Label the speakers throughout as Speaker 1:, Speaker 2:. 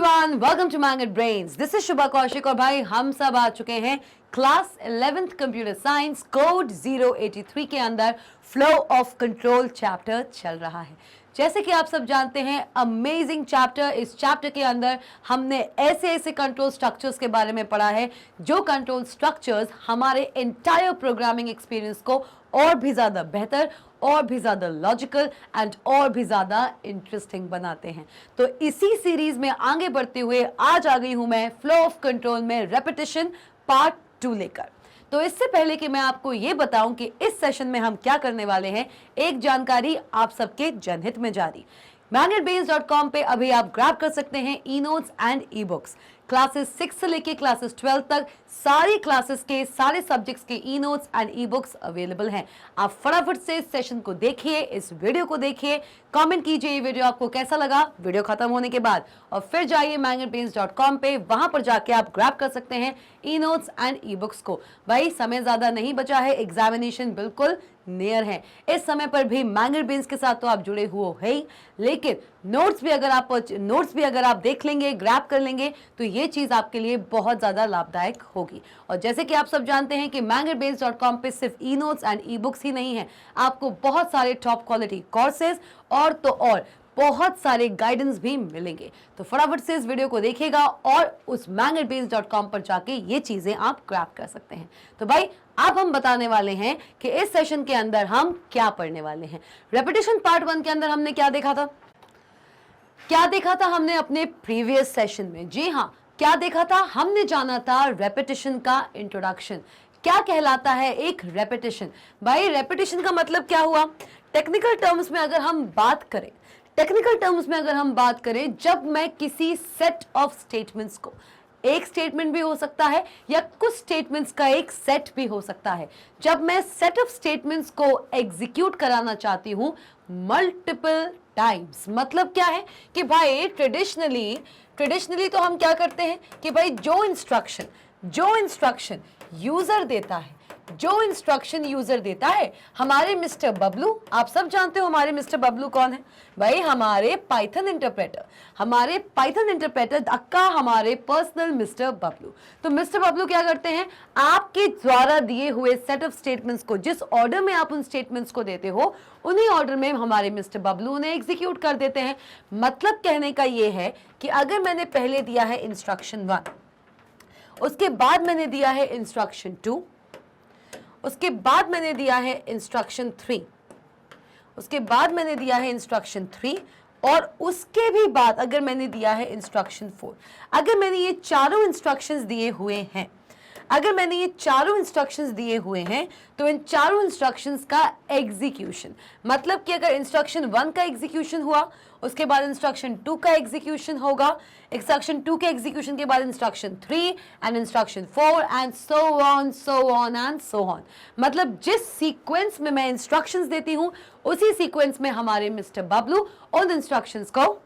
Speaker 1: Everyone, welcome to Magnet Brains. This is Shubha Kaushik और भाई हम सब आ चुके हैं class 11th computer science code 083 के अंदर फ्लो ऑफ कंट्रोल चैप्टर चल रहा है। जैसे कि आप सब जानते हैं, अमेजिंग चैप्टर। इस चैप्टर के अंदर हमने ऐसे कंट्रोल स्ट्रक्चर्स के बारे में पढ़ा है जो कंट्रोल स्ट्रक्चर्स हमारे एंटायर प्रोग्रामिंग एक्सपीरियंस को और भी ज़्यादा बेहतर, और भी ज़्यादा लॉजिकल एंड और भी ज़्यादा इंटरेस्टिंग बनाते हैं। तो इसी सीरीज में आगे बढ़ते हुए आज आ गई हूं मैं फ्लो ऑफ कंट्रोल में रेपिटेशन पार्ट 2 लेकर। तो इससे पहले कि मैं आपको ये बताऊं कि इस सेशन में हम क्या करने वाले हैं, एक जानकारी आप सबके जनहित में जारी। magnetbrains.com पे अभी आप ग्रैब कर सकते हैं e notes and e books. Classes 6 से लेके क्लासेस 12 तक सारी क्लासेस के सारे सब्जेक्ट्स के e notes and e books available हैं। आप फटाफट से इस सेशन को देखिए, इस वीडियो को देखिए, कमेंट कीजिए ये वीडियो आपको कैसा लगा वीडियो खत्म होने के बाद, और फिर जाइए magnetbrains.com पे, वहां पर जाके आप ग्रैब कर सकते हैं e notes and e books को। भाई समय ज्यादा नहीं बचा है, एग्जामिनेशन बिल्कुल नियर है। इस समय पर भी मैंगट के साथ तो आप जुड़े हुए हैं ही, लेकिन नोट्स भी अगर आप देख लेंगे, ग्रैब कर लेंगे, तो ये चीज आपके लिए बहुत ज्यादा लाभदायक होगी। और जैसे कि आप सब जानते हैं कि magnetbrains.com पे सिर्फ ई नोट्स एंड ई बुक्स ही नहीं है, आपको बहुत सारे टॉप क्वालिटी कोर्सेज और तो और बहुत सारे गाइडेंस भी मिलेंगे। तो फटाफट से इस वीडियो को देखिएगा और उस magnetbrains.com पर जाके ये चीजें आप ग्रैब कर सकते हैं। तो भाई अब हम बताने वाले हैं कि इस सेशन के अंदर हम क्या पढ़ने वाले हैं। रेपिटेशन पार्ट 1 के अंदर हमने क्या देखा था हमने अपने प्रीवियस सेशन में। जी हाँ, क्या देखा था? हमने जाना था रेपिटेशन का इंट्रोडक्शन। क्या कहलाता है एक रेपिटेशन? भाई रेपिटेशन का मतलब क्या हुआ? टेक्निकल टर्म्स में अगर हम बात करें, जब मैं किसी सेट ऑफ स्टेटमेंट्स को, एक स्टेटमेंट भी हो सकता है या कुछ स्टेटमेंट्स का एक सेट भी हो सकता है, जब मैं सेट ऑफ स्टेटमेंट्स को एग्जीक्यूट कराना चाहती हूं मल्टीपल टाइम्स, मतलब क्या है कि भाई ट्रेडिशनली तो हम क्या करते हैं कि भाई जो इंस्ट्रक्शन यूजर देता है, हमारे मिस्टर बबलू, आप सब जानते हो हमारे मिस्टर बबलू कौन है भाई? हमारे पाइथन इंटरप्रेटर अक्का, हमारे पर्सनल मिस्टर बबलू। तो मिस्टर बबलू क्या करते हैं? आपके द्वारा दिए हुए सेट ऑफ स्टेटमेंट्स को, जिस ऑर्डर में आप उन स्टेटमेंट्स को देते हो, उन्हीं ऑर्डर में हमारे मिस्टर बबलू उन्हें एग्जीक्यूट कर देते हैं। मतलब कहने का ये है कि अगर मैंने पहले दिया है इंस्ट्रक्शन 1, उसके बाद मैंने दिया है इंस्ट्रक्शन 2, उसके बाद मैंने दिया है इंस्ट्रक्शन 3, उसके बाद मैंने दिया है इंस्ट्रक्शन 3, और उसके भी बाद अगर मैंने दिया है इंस्ट्रक्शन 4। अगर मैंने ये चारों इंस्ट्रक्शंस दिए हुए हैं, तो इन चारों इंस्ट्रक्शंस का एग्जीक्यूशन, मतलब कि अगर इंस्ट्रक्शन 1 का एग्जीक्यूशन हुआ, उसके बाद इंस्ट्रक्शन 2 का एग्जीक्यूशन होगा, इंस्ट्रक्शन 2 के एग्जीक्यूशन के बाद instruction 3 and instruction 4 and so on. मतलब जिस सीक्वेंस में मैं इंस्ट्रक्शंस देती हूं, उसी सीक्वेंस में हमारे मिस्टर बबलू उन इंस्ट्रक्शंस को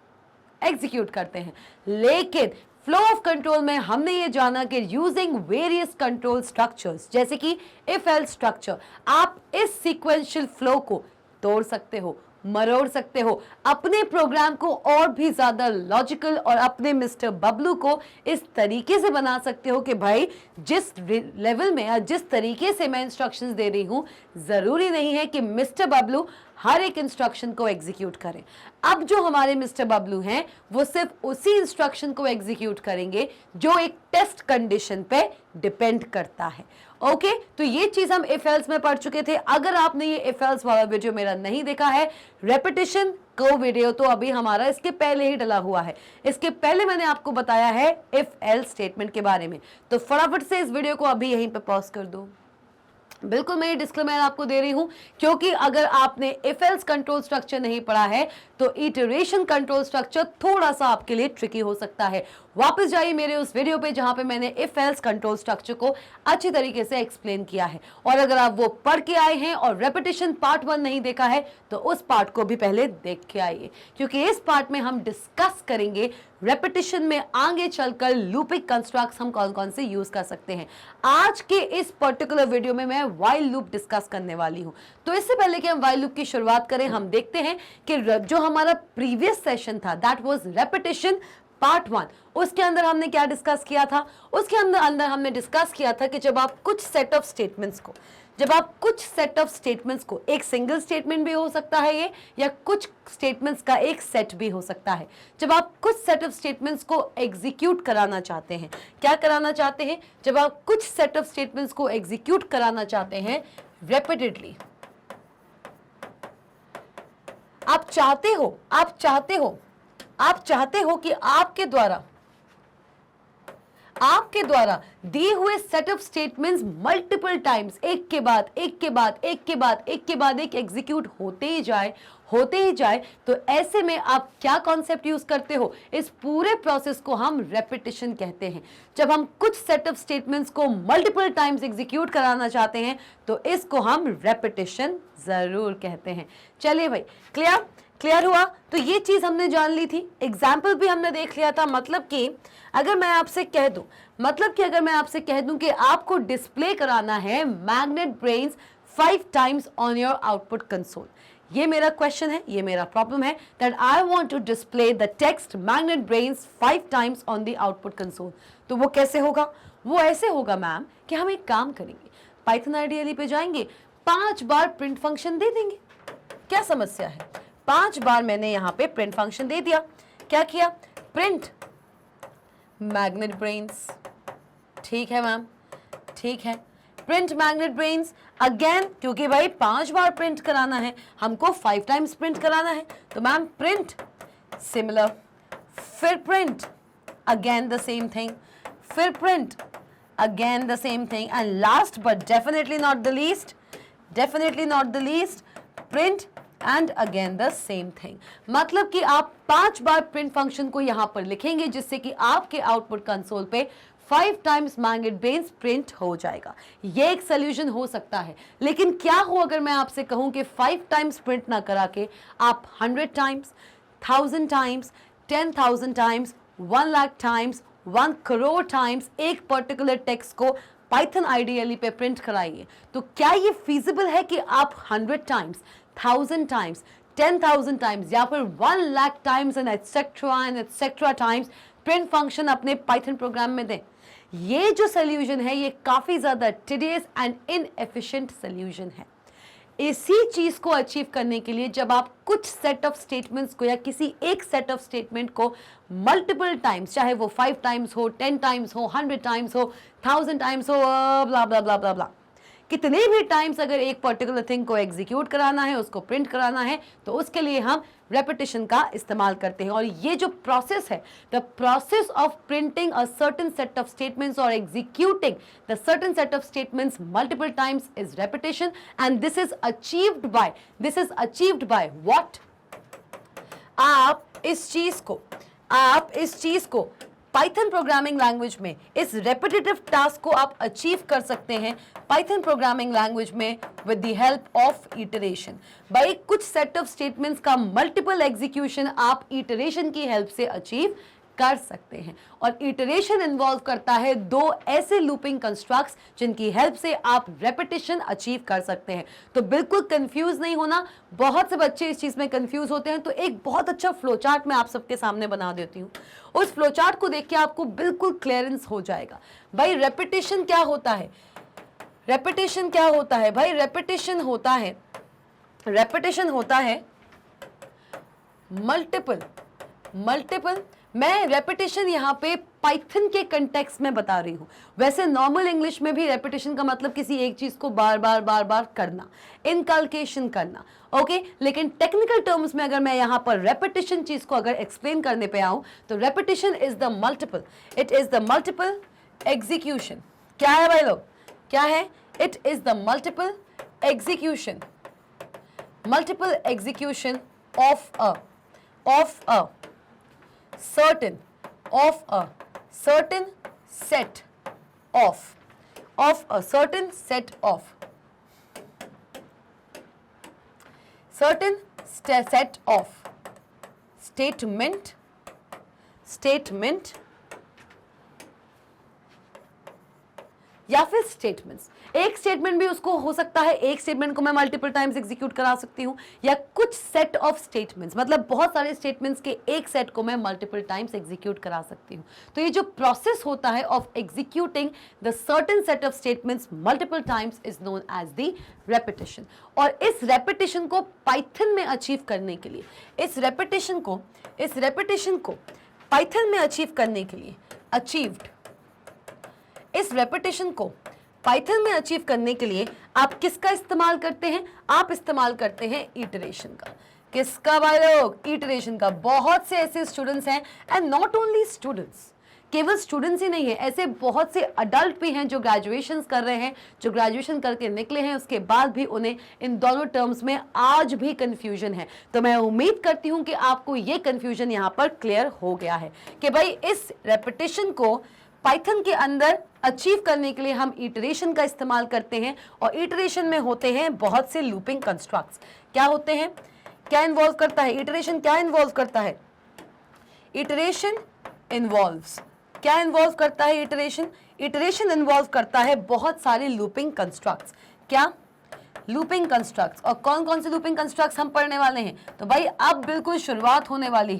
Speaker 1: एग्जीक्यूट करते हैं। लेकिन फ्लो ऑफ कंट्रोल में हमने ये जाना कि यूजिंग वेरियस कंट्रोल स्ट्रक्चर्स, जैसे कि इफ एल्स स्ट्रक्चर, आप इस सीक्वेंशियल फ्लो को तोड़ सकते हो, मरोड़ सकते हो, अपने प्रोग्राम को और भी ज्यादा लॉजिकल और अपने मिस्टर बबलू को इस तरीके से बना सकते हो कि भाई जिस लेवल में या जिस तरीके से मैं इंस्ट्रक्शंस दे रही हूं, जरूरी नहीं है कि मिस्टर बबलू हर एक इंस्ट्रक्शन को एग्जीक्यूट करें। अब जो हमारे मिस्टर बबलू हैं, वो सिर्फ उसी इंस्ट्रक्शन को एग्जीक्यूट करेंगे जो एक टेस्ट कंडीशन पे डिपेंड करता है। ओके, तो ये चीज हम इफ एल्स में पढ़ चुके थे। अगर आपने ये इफ एल्स वाला वीडियो मेरा नहीं देखा है, रेपिटेशन को वीडियो तो अभी हमारा इसके पहले ही डला हुआ है, इसके पहले मैंने आपको बताया है इफ एल्स स्टेटमेंट के बारे में। तो फटाफट से इस वीडियो को अभी यहीं पे पॉज कर दो। बिल्कुल मैं ये डिस्क्लेमर आपको दे रही हूं, क्योंकि अगर आपने इफ एल्स कंट्रोल स्ट्रक्चर नहीं पढ़ा है, तो इटरेशन कंट्रोल स्ट्रक्चर थोड़ा सा आपके लिए ट्रिकी हो सकता है। वापस जाइए मेरे उस वीडियो पे जहां पे मैंने इफ एल्स कंट्रोल स्ट्रक्चर को अच्छी तरीके से एक्सप्लेन किया है, और अगर आप वो पढ़ के आए हैं और रेपिटेशन पार्ट 1 नहीं देखा है, तो उस पार्ट को भी पहले देख के आइए, क्योंकि इस पार्ट में हम डिस्कस करेंगे रेपिटेशन में आगे चलकर लूपिंग कंस्ट्रक्ट्स हम कौन कौन से यूज कर सकते हैं। आज के इस पर्टिकुलर वीडियो में मैं व्हाइल लूप डिस्कस करने वाली हूं। तो इससे पहले कि हम व्हाइल लूप की शुरुआत करें, हम देखते हैं कि जो हमारा प्रीवियस सेशन था, दैट वाज रेपिटेशन पार्ट 1, उसके अंदर हमने क्या डिस्कस किया था? उसके अंदर हमने डिस्कस किया था कि जब आप कुछ सेट ऑफ स्टेटमेंट्स को एक सिंगल स्टेटमेंट भी हो सकता है ये, या कुछ स्टेटमेंट्स का एक सेट भी हो सकता है, जब आप कुछ सेट ऑफ स्टेटमेंट्स को एग्जीक्यूट कराना चाहते हैं, क्या कराना चाहते हैं? जब आप कुछ सेट ऑफ स्टेटमेंट्स को एग्जीक्यूट कराना चाहते हैं रेपिटेडली, आप चाहते हो कि आपके द्वारा दिए हुए set of statements multiple times एक के बाद एक एग्जीक्यूट होते ही जाए, तो ऐसे में आप क्या कॉन्सेप्ट यूज करते हो? इस पूरे प्रोसेस को हम रेपिटेशन कहते हैं। जब हम कुछ सेट ऑफ स्टेटमेंट्स को मल्टीपल टाइम्स एग्जीक्यूट कराना चाहते हैं तो इसको हम रेपिटेशन जरूर कहते हैं। चलिए भाई, क्लियर हुआ? तो ये चीज हमने जान ली थी, एग्जाम्पल भी हमने देख लिया था। मतलब कि अगर मैं आपसे कह दूं कि आपको डिस्प्ले कराना है Magnet Brains 5 times on your output console, ये मेरा क्वेश्चन है, ये मेरा प्रॉब्लम है, that I want to display the text Magnet Brains 5 times on the output console. तो वो कैसे होगा? वो ऐसे होगा मैम कि हम एक काम करेंगे, पाइथन आईडीएलई पे जाएंगे, 5 बार प्रिंट फंक्शन दे देंगे। क्या समस्या है? 5 बार मैंने यहाँ पे प्रिंट फंक्शन दे दिया। क्या किया? Print magnet brains. ठीक है मैम, ठीक है, प्रिंट मैग्नेट ब्रेन्स अगेन, क्योंकि भाई 5 बार प्रिंट कराना है, हमको 5 टाइम्स प्रिंट कराना है, तो मैम प्रिंट सिमिलर, फिर print again the same thing, फिर print again the same thing, and last but definitely not the least, print and again the same thing. मतलब कि आप 5 बार प्रिंट फंक्शन को यहां पर लिखेंगे, जिससे कि आपके आउटपुट कंसोल पे 5 टाइम्स मैग्नेट ब्रेन्स प्रिंट हो जाएगा। ये एक सोल्यूशन हो सकता है, लेकिन क्या हो अगर मैं आपसे कहूं कि 5 टाइम्स प्रिंट ना करा के आप 100 times, 1000 times, 10,000 times, 1 lakh times, 1 crore times एक पर्टिकुलर टेक्स्ट को पाइथन आईडीएलई पे प्रिंट कराइए? तो क्या ये फीजिबल है कि आप 100 टाइम्स, 1000 टाइम्स, 10,000 टाइम्स या फिर 1 lakh times and etcetera times print function अपने पाइथन प्रोग्राम में दें? ये जो सोल्यूशन है ये काफी ज्यादा टिडियस एंड इनएफिशिएंट सोल्यूशन है। इसी चीज को अचीव करने के लिए जब आप कुछ सेट ऑफ स्टेटमेंट्स को या किसी एक सेट ऑफ स्टेटमेंट को मल्टीपल टाइम्स, चाहे वो 5 टाइम्स हो, 10 टाइम्स हो, 100 टाइम्स हो, 1000 टाइम्स हो, ब्ला ब्ला ब्ला ब्ला ब्ला, कितने भी टाइम्स अगर एक पर्टिकुलर थिंग को एग्जीक्यूट कराना है, उसको प्रिंट कराना है, तो उसके लिए हम रेपिटेशन का इस्तेमाल करते हैं। और ये जो प्रोसेस है, the process of printing a certain set of statements और executing the certain set of statements multiple times is repetition, and this is achieved by what? आप इस चीज को पाइथन प्रोग्रामिंग लैंग्वेज में, इस रेपिटेटिव टास्क को आप अचीव कर सकते हैं पाइथन प्रोग्रामिंग लैंग्वेज में with the help of iteration. भाई कुछ सेट ऑफ स्टेटमेंट्स का मल्टीपल एग्जीक्यूशन आप इटरेशन की हेल्प से अचीव कर सकते हैं, और इटरेशन इन्वॉल्व करता है 2 ऐसे लूपिंग कंस्ट्रक्ट्स जिनकी हेल्प से आप रेपिटेशन अचीव कर सकते हैं। तो बिल्कुल कंफ्यूज नहीं होना, बहुत से बच्चे इस चीज में कंफ्यूज होते हैं। तो एक बहुत अच्छा फ्लो चार्ट मैं आप सबके सामने बना देती हूँ, उस फ्लो चार्ट को देख के आपको बिल्कुल क्लियरेंस हो जाएगा। भाई रेपिटेशन क्या होता है? भाई रेपिटेशन होता है मल्टीपल। मैं रेपिटेशन यहाँ पे पाइथन के कंटेक्स्ट में बता रही हूँ। वैसे नॉर्मल इंग्लिश में भी रेपिटेशन का मतलब किसी एक चीज को बार बार करना, इनकल्केशन करना, ओके। लेकिन टेक्निकल टर्म्स में अगर मैं यहाँ पर रेपिटेशन चीज को अगर एक्सप्लेन करने पे आऊं, तो repetition is the multiple, it is the multiple execution. क्या है भाई लोग? क्या है? It is the multiple execution of a certain set of statement या फिर स्टेटमेंट्स। एक स्टेटमेंट भी उसको हो सकता है, एक स्टेटमेंट को मैं मल्टीपल टाइम्स एग्जीक्यूट करा सकती हूँ, या कुछ सेट ऑफ स्टेटमेंट्स, मतलब बहुत सारे स्टेटमेंट्स के एक सेट को मैं मल्टीपल टाइम्स एग्जीक्यूट करा सकती हूँ। तो ये जो प्रोसेस होता है of executing the certain set of statements multiple times is known as the repetition. और इस रेपिटेशन को पाइथन में अचीव करने के लिए, इस रेपिटेशन को पाइथन में अचीव करने के लिए, इस रेपिटेशन को पाइथन में अचीव करने के लिए आप किसका इस्तेमाल करते हैं? आप इस्तेमाल करते हैं इटरेशन का। किसका भाई लोग? इटरेशन का। बहुत से ऐसे स्टूडेंट्स हैं, एंड नॉट ओनली स्टूडेंट्स, केवल स्टूडेंट्स ही नहीं है, ऐसे बहुत से अडल्ट भी हैं जो ग्रेजुएशन कर रहे हैं, जो ग्रेजुएशन करके निकले हैं, उसके बाद भी उन्हें इन दोनों टर्म्स में आज भी कंफ्यूजन है। तो मैं उम्मीद करती हूं कि आपको ये कंफ्यूजन यहां पर क्लियर हो गया है कि भाई इस रेपिटेशन को पाइथन के अंदर अचीव करने के लिए हम इटरेशन का इस्तेमाल करते हैं, और इटरेशन में होते हैं बहुत से लूपिंग कंस्ट्रक्ट्स। क्या होते हैं? क्या इन्वॉल्व करता है इटरेशन? क्या इन्वॉल्व करता है इटरेशन? क्या इन्वॉल्व करता है इटरेशन? इटरेशन इन्वॉल्व करता है बहुत सारे लूपिंग कंस्ट्रक्ट्स। क्या? Looping constructs. और कौन कौन से लूपिंग कंस्ट्रक्ट्स हम पढ़ने वाले हैं? तो भाई अब बिल्कुल शुरुआत होने वाली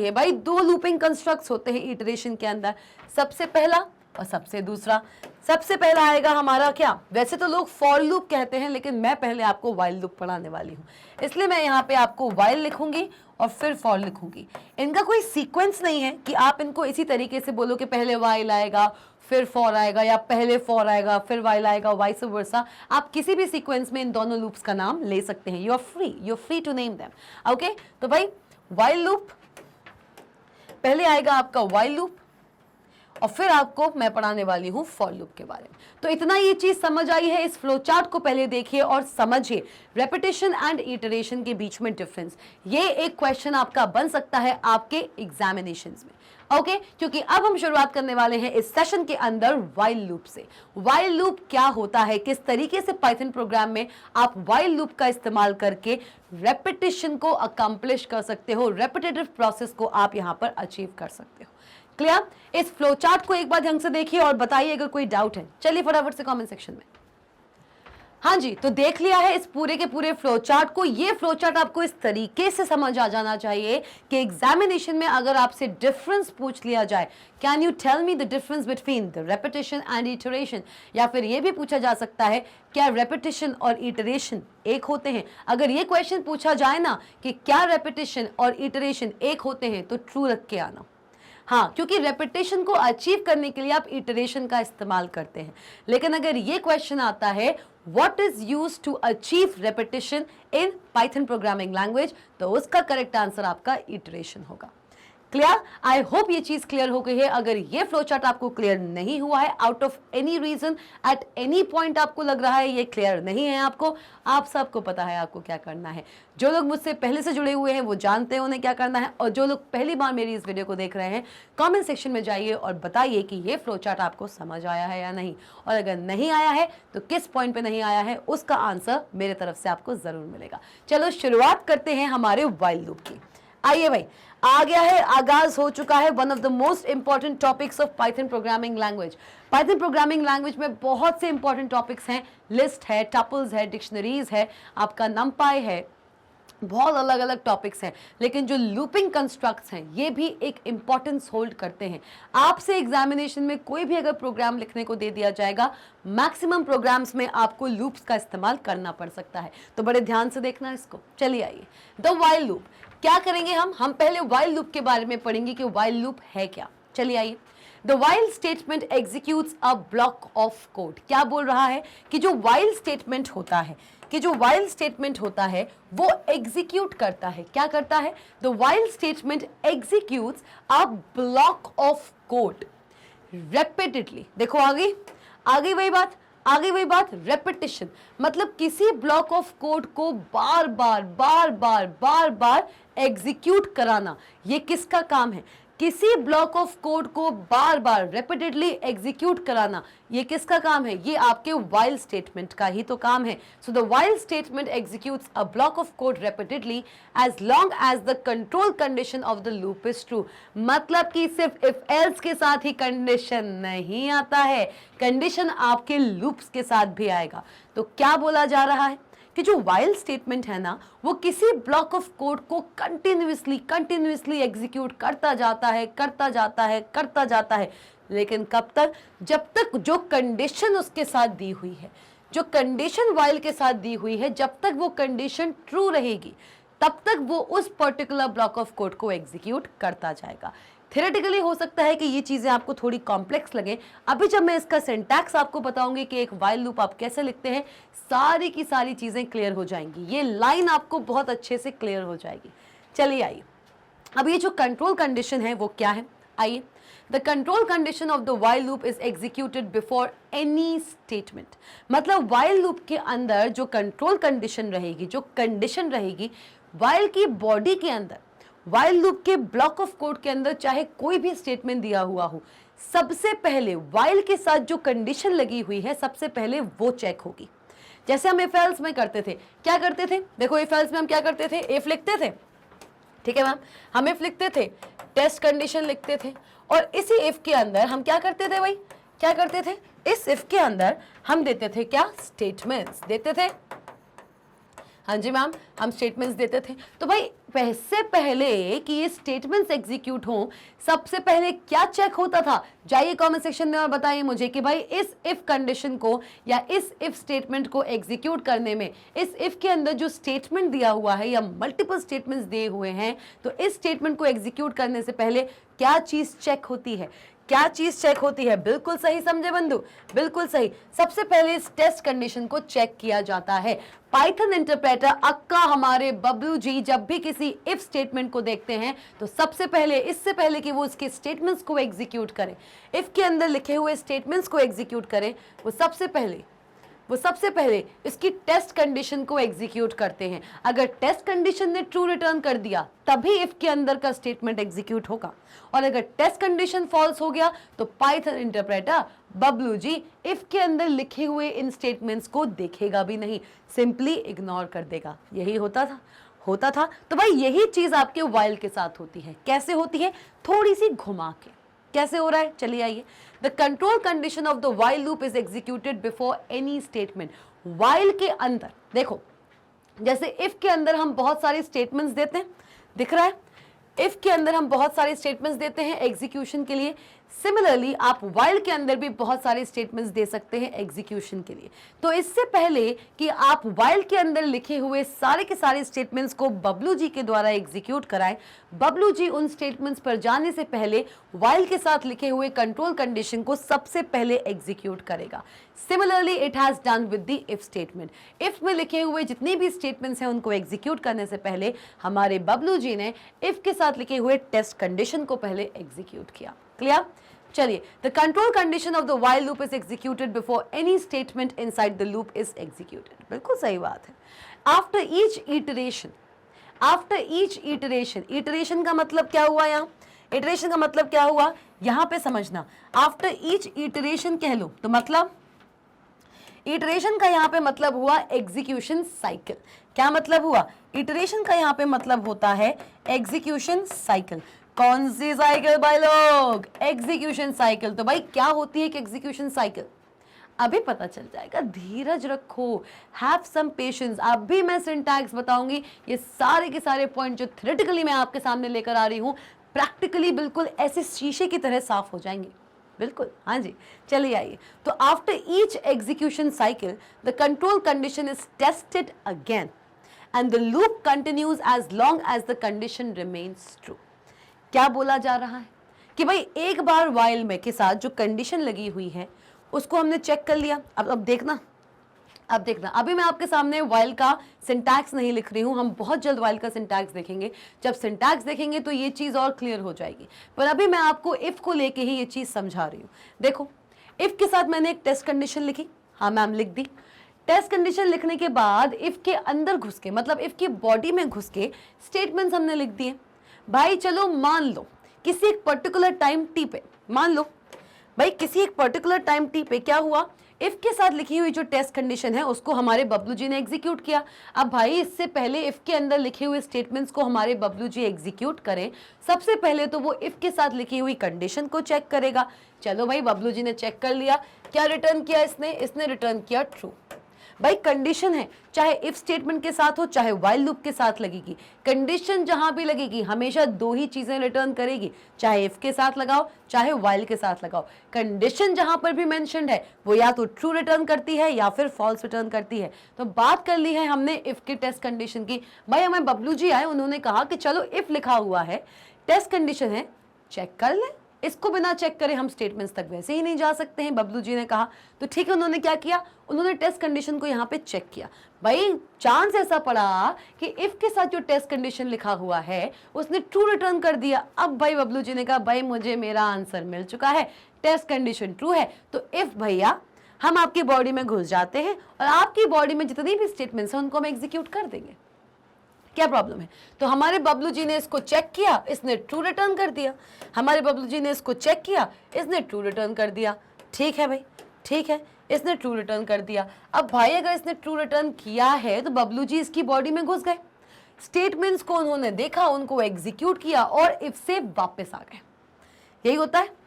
Speaker 1: है, भाई 2 लूपिंग कंस्ट्रक्ट्स होते हैं इटरेशन के अंदर, सबसे पहला और सबसे दूसरा। सबसे पहला आएगा हमारा क्या? वैसे तो लोग फॉर लूप कहते हैं, लेकिन मैं पहले आपको व्हाइल लूप पढ़ाने वाली हूँ, इसलिए मैं यहाँ पे आपको व्हाइल लिखूंगी और फिर फॉर लिखूंगी। इनका कोई सीक्वेंस नहीं है कि आप इनको इसी तरीके से बोलो कि पहले व्हाइल आएगा फिर फॉर आएगा, या पहले फॉर आएगा फिर व्हाइल आएगा, वाइस वर्सा। आप किसी भी सीक्वेंस में इन दोनों लूप्स का नाम ले सकते हैं। You are free to name them. Okay, तो भाई व्हाइल लूप, पहले आएगा आपका व्हाइल लूप, और फिर आपको मैं पढ़ाने वाली हूं फॉर लूप के बारे में। तो इतना ये चीज समझ आई है। इस फ्लो चार्ट को पहले देखिए और समझिए रेपिटेशन एंड इटरेशन के बीच में डिफरेंस। ये एक क्वेश्चन आपका बन सकता है आपके एग्जामिनेशंस में। ओके, क्योंकि अब हम शुरुआत करने वाले हैं इस सेशन के अंदर व्हाइल लूप से। व्हाइल लूप क्या होता है, किस तरीके से पाइथन प्रोग्राम में आप व्हाइल लूप का इस्तेमाल करके रेपिटेशन को अकम्प्लिश कर सकते हो, रेपिटेटिव प्रोसेस को आप यहां पर अचीव कर सकते हो। क्लियर? इस फ्लो चार्ट को एक बार ढंग से देखिए और बताइए अगर कोई डाउट है। चलिए फटाफट से कमेंट सेक्शन में। हाँ जी, तो देख लिया है इस पूरे के पूरे फ्लो चार्ट को। ये फ्लो चार्ट आपको इस तरीके से समझ आ जाना चाहिए कि एग्जामिनेशन में अगर आपसे डिफरेंस पूछ लिया जाए, can you tell me the difference between the repetition and iteration, या फिर ये भी पूछा जा सकता है क्या रेपिटेशन और इटरेशन एक होते हैं। अगर ये क्वेश्चन पूछा जाए ना कि क्या रेपिटेशन और इटरेशन एक होते हैं, तो ट्रू रख के आना। हाँ, क्योंकि रेपिटेशन को अचीव करने के लिए आप इटरेशन का इस्तेमाल करते हैं। लेकिन अगर ये क्वेश्चन आता है what is used to achieve repetition in Python programming language, तो उसका करेक्ट आंसर आपका इटरेशन होगा। क्लियर? आई होप ये चीज क्लियर हो गई है। अगर ये फ्लो चार्ट आपको क्लियर नहीं हुआ है, out of any reason, at any point आपको लग रहा है ये क्लियर नहीं है आपको, आप सबको पता है आपको क्या करना है। जो लोग मुझसे पहले से जुड़े हुए हैं वो जानते हैं उन्हें क्या करना है, और जो लोग पहली बार मेरी इस वीडियो को देख रहे हैं, कमेंट सेक्शन में जाइए और बताइए कि ये फ्लो चार्ट आपको समझ आया है या नहीं, और अगर नहीं आया है तो किस पॉइंट पे नहीं आया है, उसका आंसर मेरे तरफ से आपको जरूर मिलेगा। चलो शुरुआत करते हैं हमारे व्हाइल लूप की। आइए भाई, आ गया है, आगाज हो चुका है one of the most important topics of Python programming language. Python programming language में बहुत से इंपॉर्टेंट टॉपिक्स हैं, लिस्ट है, टपल्स है, डिक्शनरीज है, आपका नंपाई है, बहुत अलग अलग टॉपिक्स हैं। लेकिन जो लूपिंग कंस्ट्रक्ट्स हैं ये भी एक इंपॉर्टेंस होल्ड करते हैं। आपसे एग्जामिनेशन में कोई भी अगर प्रोग्राम लिखने को दे दिया जाएगा, मैक्सिमम प्रोग्राम्स में आपको लूप्स का इस्तेमाल करना पड़ सकता है, तो बड़े ध्यान से देखना इसको। चलिए आइए, द व्हाइल लूप क्या करेंगे हम पहले व्हाइल लूप के बारे में पढ़ेंगे कि व्हाइल लूप है क्या। चलिए आइए, the while statement executes a block of code. क्या बोल रहा है कि जो व्हाइल स्टेटमेंट होता है वो एग्जीक्यूट करता है। क्या करता है? The while statement executes a block of code repeatedly. देखो आ गई वही बात रेपिटेशन, मतलब किसी ब्लॉक ऑफ कोड को बार बार एग्जीक्यूट कराना। ये किसका काम है? किसी ब्लॉक ऑफ कोड को बार बार रिपीटेडली एग्जीक्यूट कराना, ये किसका काम है? ये आपके व्हाइल स्टेटमेंट का ही तो काम है। So the while statement executes a block of code repeatedly as long as the control condition of the loop is true. मतलब कि सिर्फ इफ एल्स के साथ ही कंडीशन नहीं आता है, कंडीशन आपके लूप्स के साथ भी आएगा। तो क्या बोला जा रहा है कि जो व्हाइल स्टेटमेंट है ना, वो किसी ब्लॉक ऑफ कोड को कंटिन्यूअसली एग्जीक्यूट करता जाता है, लेकिन कब तक? जब तक जो कंडीशन उसके साथ दी हुई है, जो कंडीशन व्हाइल के साथ दी हुई है, जब तक वो कंडीशन ट्रू रहेगी तब तक वो उस पर्टिकुलर ब्लॉक ऑफ कोड को एग्जीक्यूट करता जाएगा। थ्योरेटिकली हो सकता है कि ये चीज़ें आपको थोड़ी कॉम्प्लेक्स लगे। अभी जब मैं इसका सिंटैक्स आपको बताऊंगी कि एक व्हाइल लूप आप कैसे लिखते हैं, सारी की सारी चीज़ें क्लियर हो जाएंगी, ये लाइन आपको बहुत अच्छे से क्लियर हो जाएगी। चलिए आइए, अब ये जो कंट्रोल कंडीशन है वो क्या है, आइए। The control condition of the while loop is executed before any statement. मतलब व्हाइल लूप के अंदर जो कंट्रोल कंडीशन रहेगी, जो कंडीशन रहेगी, व्हाइल की बॉडी के अंदर, व्हाइल लूप के ब्लॉक ऑफ कोड के अंदर चाहे कोई भी स्टेटमेंट दिया हुआ हो, सबसे पहले व्हाइल के साथ जो कंडीशन लगी हुई है, सबसे पहले वो चेक होगी। जैसे हम इफ एल्स में करते थे, क्या करते थे? देखो इफ एल्स में हम क्या करते थे? इफ लिखते थे, ठीक है मैम, हम इफ लिखते थे, टेस्ट कंडीशन लिखते थे, और इसी इफ के अंदर हम क्या करते थे भाई? क्या करते थे? इस इफ के अंदर हम देते थे क्या? स्टेटमेंट्स देते थे। हाँ जी मैम, हम स्टेटमेंट्स देते थे। तो भाई इससे पहले कि ये स्टेटमेंट्स एग्जीक्यूट हों, सबसे पहले क्या चेक होता था? जाइए कमेंट सेक्शन में और बताइए मुझे कि भाई इस इफ कंडीशन को या इस इफ स्टेटमेंट को एग्जीक्यूट करने में, इस इफ के अंदर जो स्टेटमेंट दिया हुआ है या मल्टीपल स्टेटमेंट्स दिए हुए हैं, तो इस स्टेटमेंट को एग्जीक्यूट करने से पहले क्या चीज चेक होती है? क्या चीज चेक होती है? बिल्कुल सही समझे बंधु, बिल्कुल सही। सबसे पहले इस टेस्ट कंडीशन को चेक किया जाता है। पाइथन इंटरप्रेटर अक्का हमारे बबलू जी जब भी किसी इफ स्टेटमेंट को देखते हैं, तो सबसे पहले, इससे पहले कि वो उसके स्टेटमेंट्स को एग्जीक्यूट करें, इफ के अंदर लिखे हुए स्टेटमेंट्स को एग्जीक्यूट करें, वो सबसे पहले इसकी टेस्ट कंडीशन को एग्जीक्यूट करते हैं। अगर टेस्ट कंडीशन ने ट्रू रिटर्न कर दिया, तभी इफ के अंदर का स्टेटमेंट एग्जीक्यूट होगा, और अगर टेस्ट कंडीशन फॉल्स हो गया तो Python interpreter Bablu ji if के अंदर लिखे हुए इन स्टेटमेंट्स को देखेगा भी नहीं, सिंपली इग्नोर कर देगा। यही होता था। तो भाई यही चीज आपके व्हाइल के साथ होती है। कैसे होती है? थोड़ी सी घुमा के। कैसे हो रहा है? चलिए आइए। The control condition of the while loop is executed before any statement. While के अंदर देखो, जैसे इफ के अंदर हम बहुत सारे स्टेटमेंट्स देते हैं, दिख रहा है? इफ के अंदर हम बहुत सारे स्टेटमेंट्स देते हैं एग्जीक्यूशन के लिए। सिमिलरली आप व्हाइल के अंदर भी बहुत सारे स्टेटमेंट्स दे सकते हैं एग्जीक्यूशन के लिए। तो इससे पहले कि आप व्हाइल के अंदर लिखे हुए सारे के सारे स्टेटमेंट्स को बबलू जी के द्वारा एग्जीक्यूट कराएं, बबलू जी उन स्टेटमेंट्स पर जाने से पहले व्हाइल के साथ लिखे हुए कंट्रोल कंडीशन को सबसे पहले एग्जीक्यूट करेगा। Similarly it has done with the if statement. If में लिखे हुए जितने भी स्टेटमेंट्स हैं उनको एग्जीक्यूट करने से पहले हमारे बबलू जी ने इफ के साथ लिखे हुए टेस्ट कंडीशन को पहले एग्जीक्यूट किया। क्लियर? चलिए, the control condition of the while loop is executed before any statement inside the loop is executed. बिल्कुल सही बात है। आफ्टर ईच इटरेशन, इटरेशन का मतलब क्या हुआ? यहाँ इटरेशन का मतलब क्या हुआ यहाँ पे समझना। आफ्टर ईच इटरेशन कह लो तो मतलब इटरेशन का यहाँ पे मतलब हुआ एग्जीक्यूशन साइकिल। क्या मतलब हुआ? इटरेशन का यहाँ पे मतलब होता है एग्जीक्यूशन साइकिल। कौन सी साइकिल भाई लोग? Execution cycle. तो भाई क्या होती है कि एग्जीक्यूशन साइकिल अभी पता चल जाएगा, धीरज रखो, हैव सम पेशेंस। अभी मैं सिंटैक्स बताऊंगी, ये सारे के सारे पॉइंट जो थ्योरेटिकली मैं आपके सामने लेकर आ रही हूँ, प्रैक्टिकली बिल्कुल ऐसे शीशे की तरह साफ हो जाएंगे। बिल्कुल, हाँ जी। चलिए आइए। तो after each execution cycle the control condition is tested again and the loop continues as long as the condition remains true. क्या बोला जा रहा है कि भाई एक बार व्हाइल में के साथ जो कंडीशन लगी हुई है उसको हमने चेक कर लिया। अब देखना अभी मैं आपके सामने व्हाइल का सिंटैक्स नहीं लिख रही हूँ, हम बहुत जल्द व्हाइल का सिंटैक्स देखेंगे। जब सिंटैक्स देखेंगे तो ये चीज़ और क्लियर हो जाएगी, पर अभी मैं आपको इफ को लेके ही ये चीज़ समझा रही हूँ। देखो, इफ के साथ मैंने एक टेस्ट कंडीशन लिखी, हाँ मैम लिख दी। टेस्ट कंडीशन लिखने के बाद इफ के अंदर घुस के, मतलब इफ की बॉडी में घुस के स्टेटमेंट्स हमने लिख दिए। भाई चलो मान लो किसी एक पर्टिकुलर टाइम टी पे, मान लो भाई किसी एक पर्टिकुलर टाइम टी पे क्या हुआ, इफ के साथ लिखी हुई जो टेस्ट कंडीशन है उसको हमारे बबलू जी ने एग्जीक्यूट किया। अब भाई इससे पहले इफ के अंदर लिखे हुए स्टेटमेंट्स को हमारे बबलू जी एग्जीक्यूट करें, सबसे पहले तो वो इफ के साथ लिखी हुई कंडीशन को चेक करेगा। चलो भाई बबलू जी ने चेक कर लिया, क्या रिटर्न किया इसने रिटर्न किया ट्रू। भाई कंडीशन है, चाहे इफ स्टेटमेंट के साथ हो चाहे व्हाइल लूप के साथ लगेगी, कंडीशन जहां भी लगेगी हमेशा दो ही चीजें रिटर्न करेगी, चाहे इफ के साथ लगाओ चाहे व्हाइल के साथ लगाओ। कंडीशन जहां पर भी मेंशन्ड है वो या तो ट्रू रिटर्न करती है या फिर फॉल्स रिटर्न करती है। तो बात कर ली है हमने इफ के टेस्ट कंडीशन की। भाई हमें बबलू जी आए, उन्होंने कहा कि चलो इफ लिखा हुआ है, टेस्ट कंडीशन है, चेक कर ले, इसको बिना चेक करे हम स्टेटमेंट्स तक वैसे ही नहीं जा सकते हैं, बबलू जी ने कहा। तो ठीक है, उन्होंने क्या किया, उन्होंने टेस्ट कंडीशन को यहाँ पे चेक किया। भाई चांस ऐसा पड़ा कि इफ के साथ जो टेस्ट कंडीशन लिखा हुआ है उसने ट्रू रिटर्न कर दिया। अब भाई बबलू जी ने कहा भाई मुझे मेरा आंसर मिल चुका है, टेस्ट कंडीशन ट्रू है, तो इफ भैया हम आपकी बॉडी में घुस जाते हैं और आपकी बॉडी में जितनी भी स्टेटमेंट्स हैं उनको हम एग्जीक्यूट कर देंगे, क्या प्रॉब्लम है। तो हमारे बबलू जी ने इसको चेक किया, इसने ट्रू रिटर्न कर दिया। हमारे बबलू जी ने इसको चेक किया, इसने ट्रू रिटर्न कर दिया। ठीक है भाई, ठीक है, इसने ट्रू रिटर्न कर दिया। अब भाई अगर इसने ट्रू रिटर्न किया है तो बबलू जी इसकी बॉडी में घुस गए, स्टेटमेंट्स को उन्होंने देखा, उनको एग्जीक्यूट किया और इफ से वापस आ गए। यही होता है।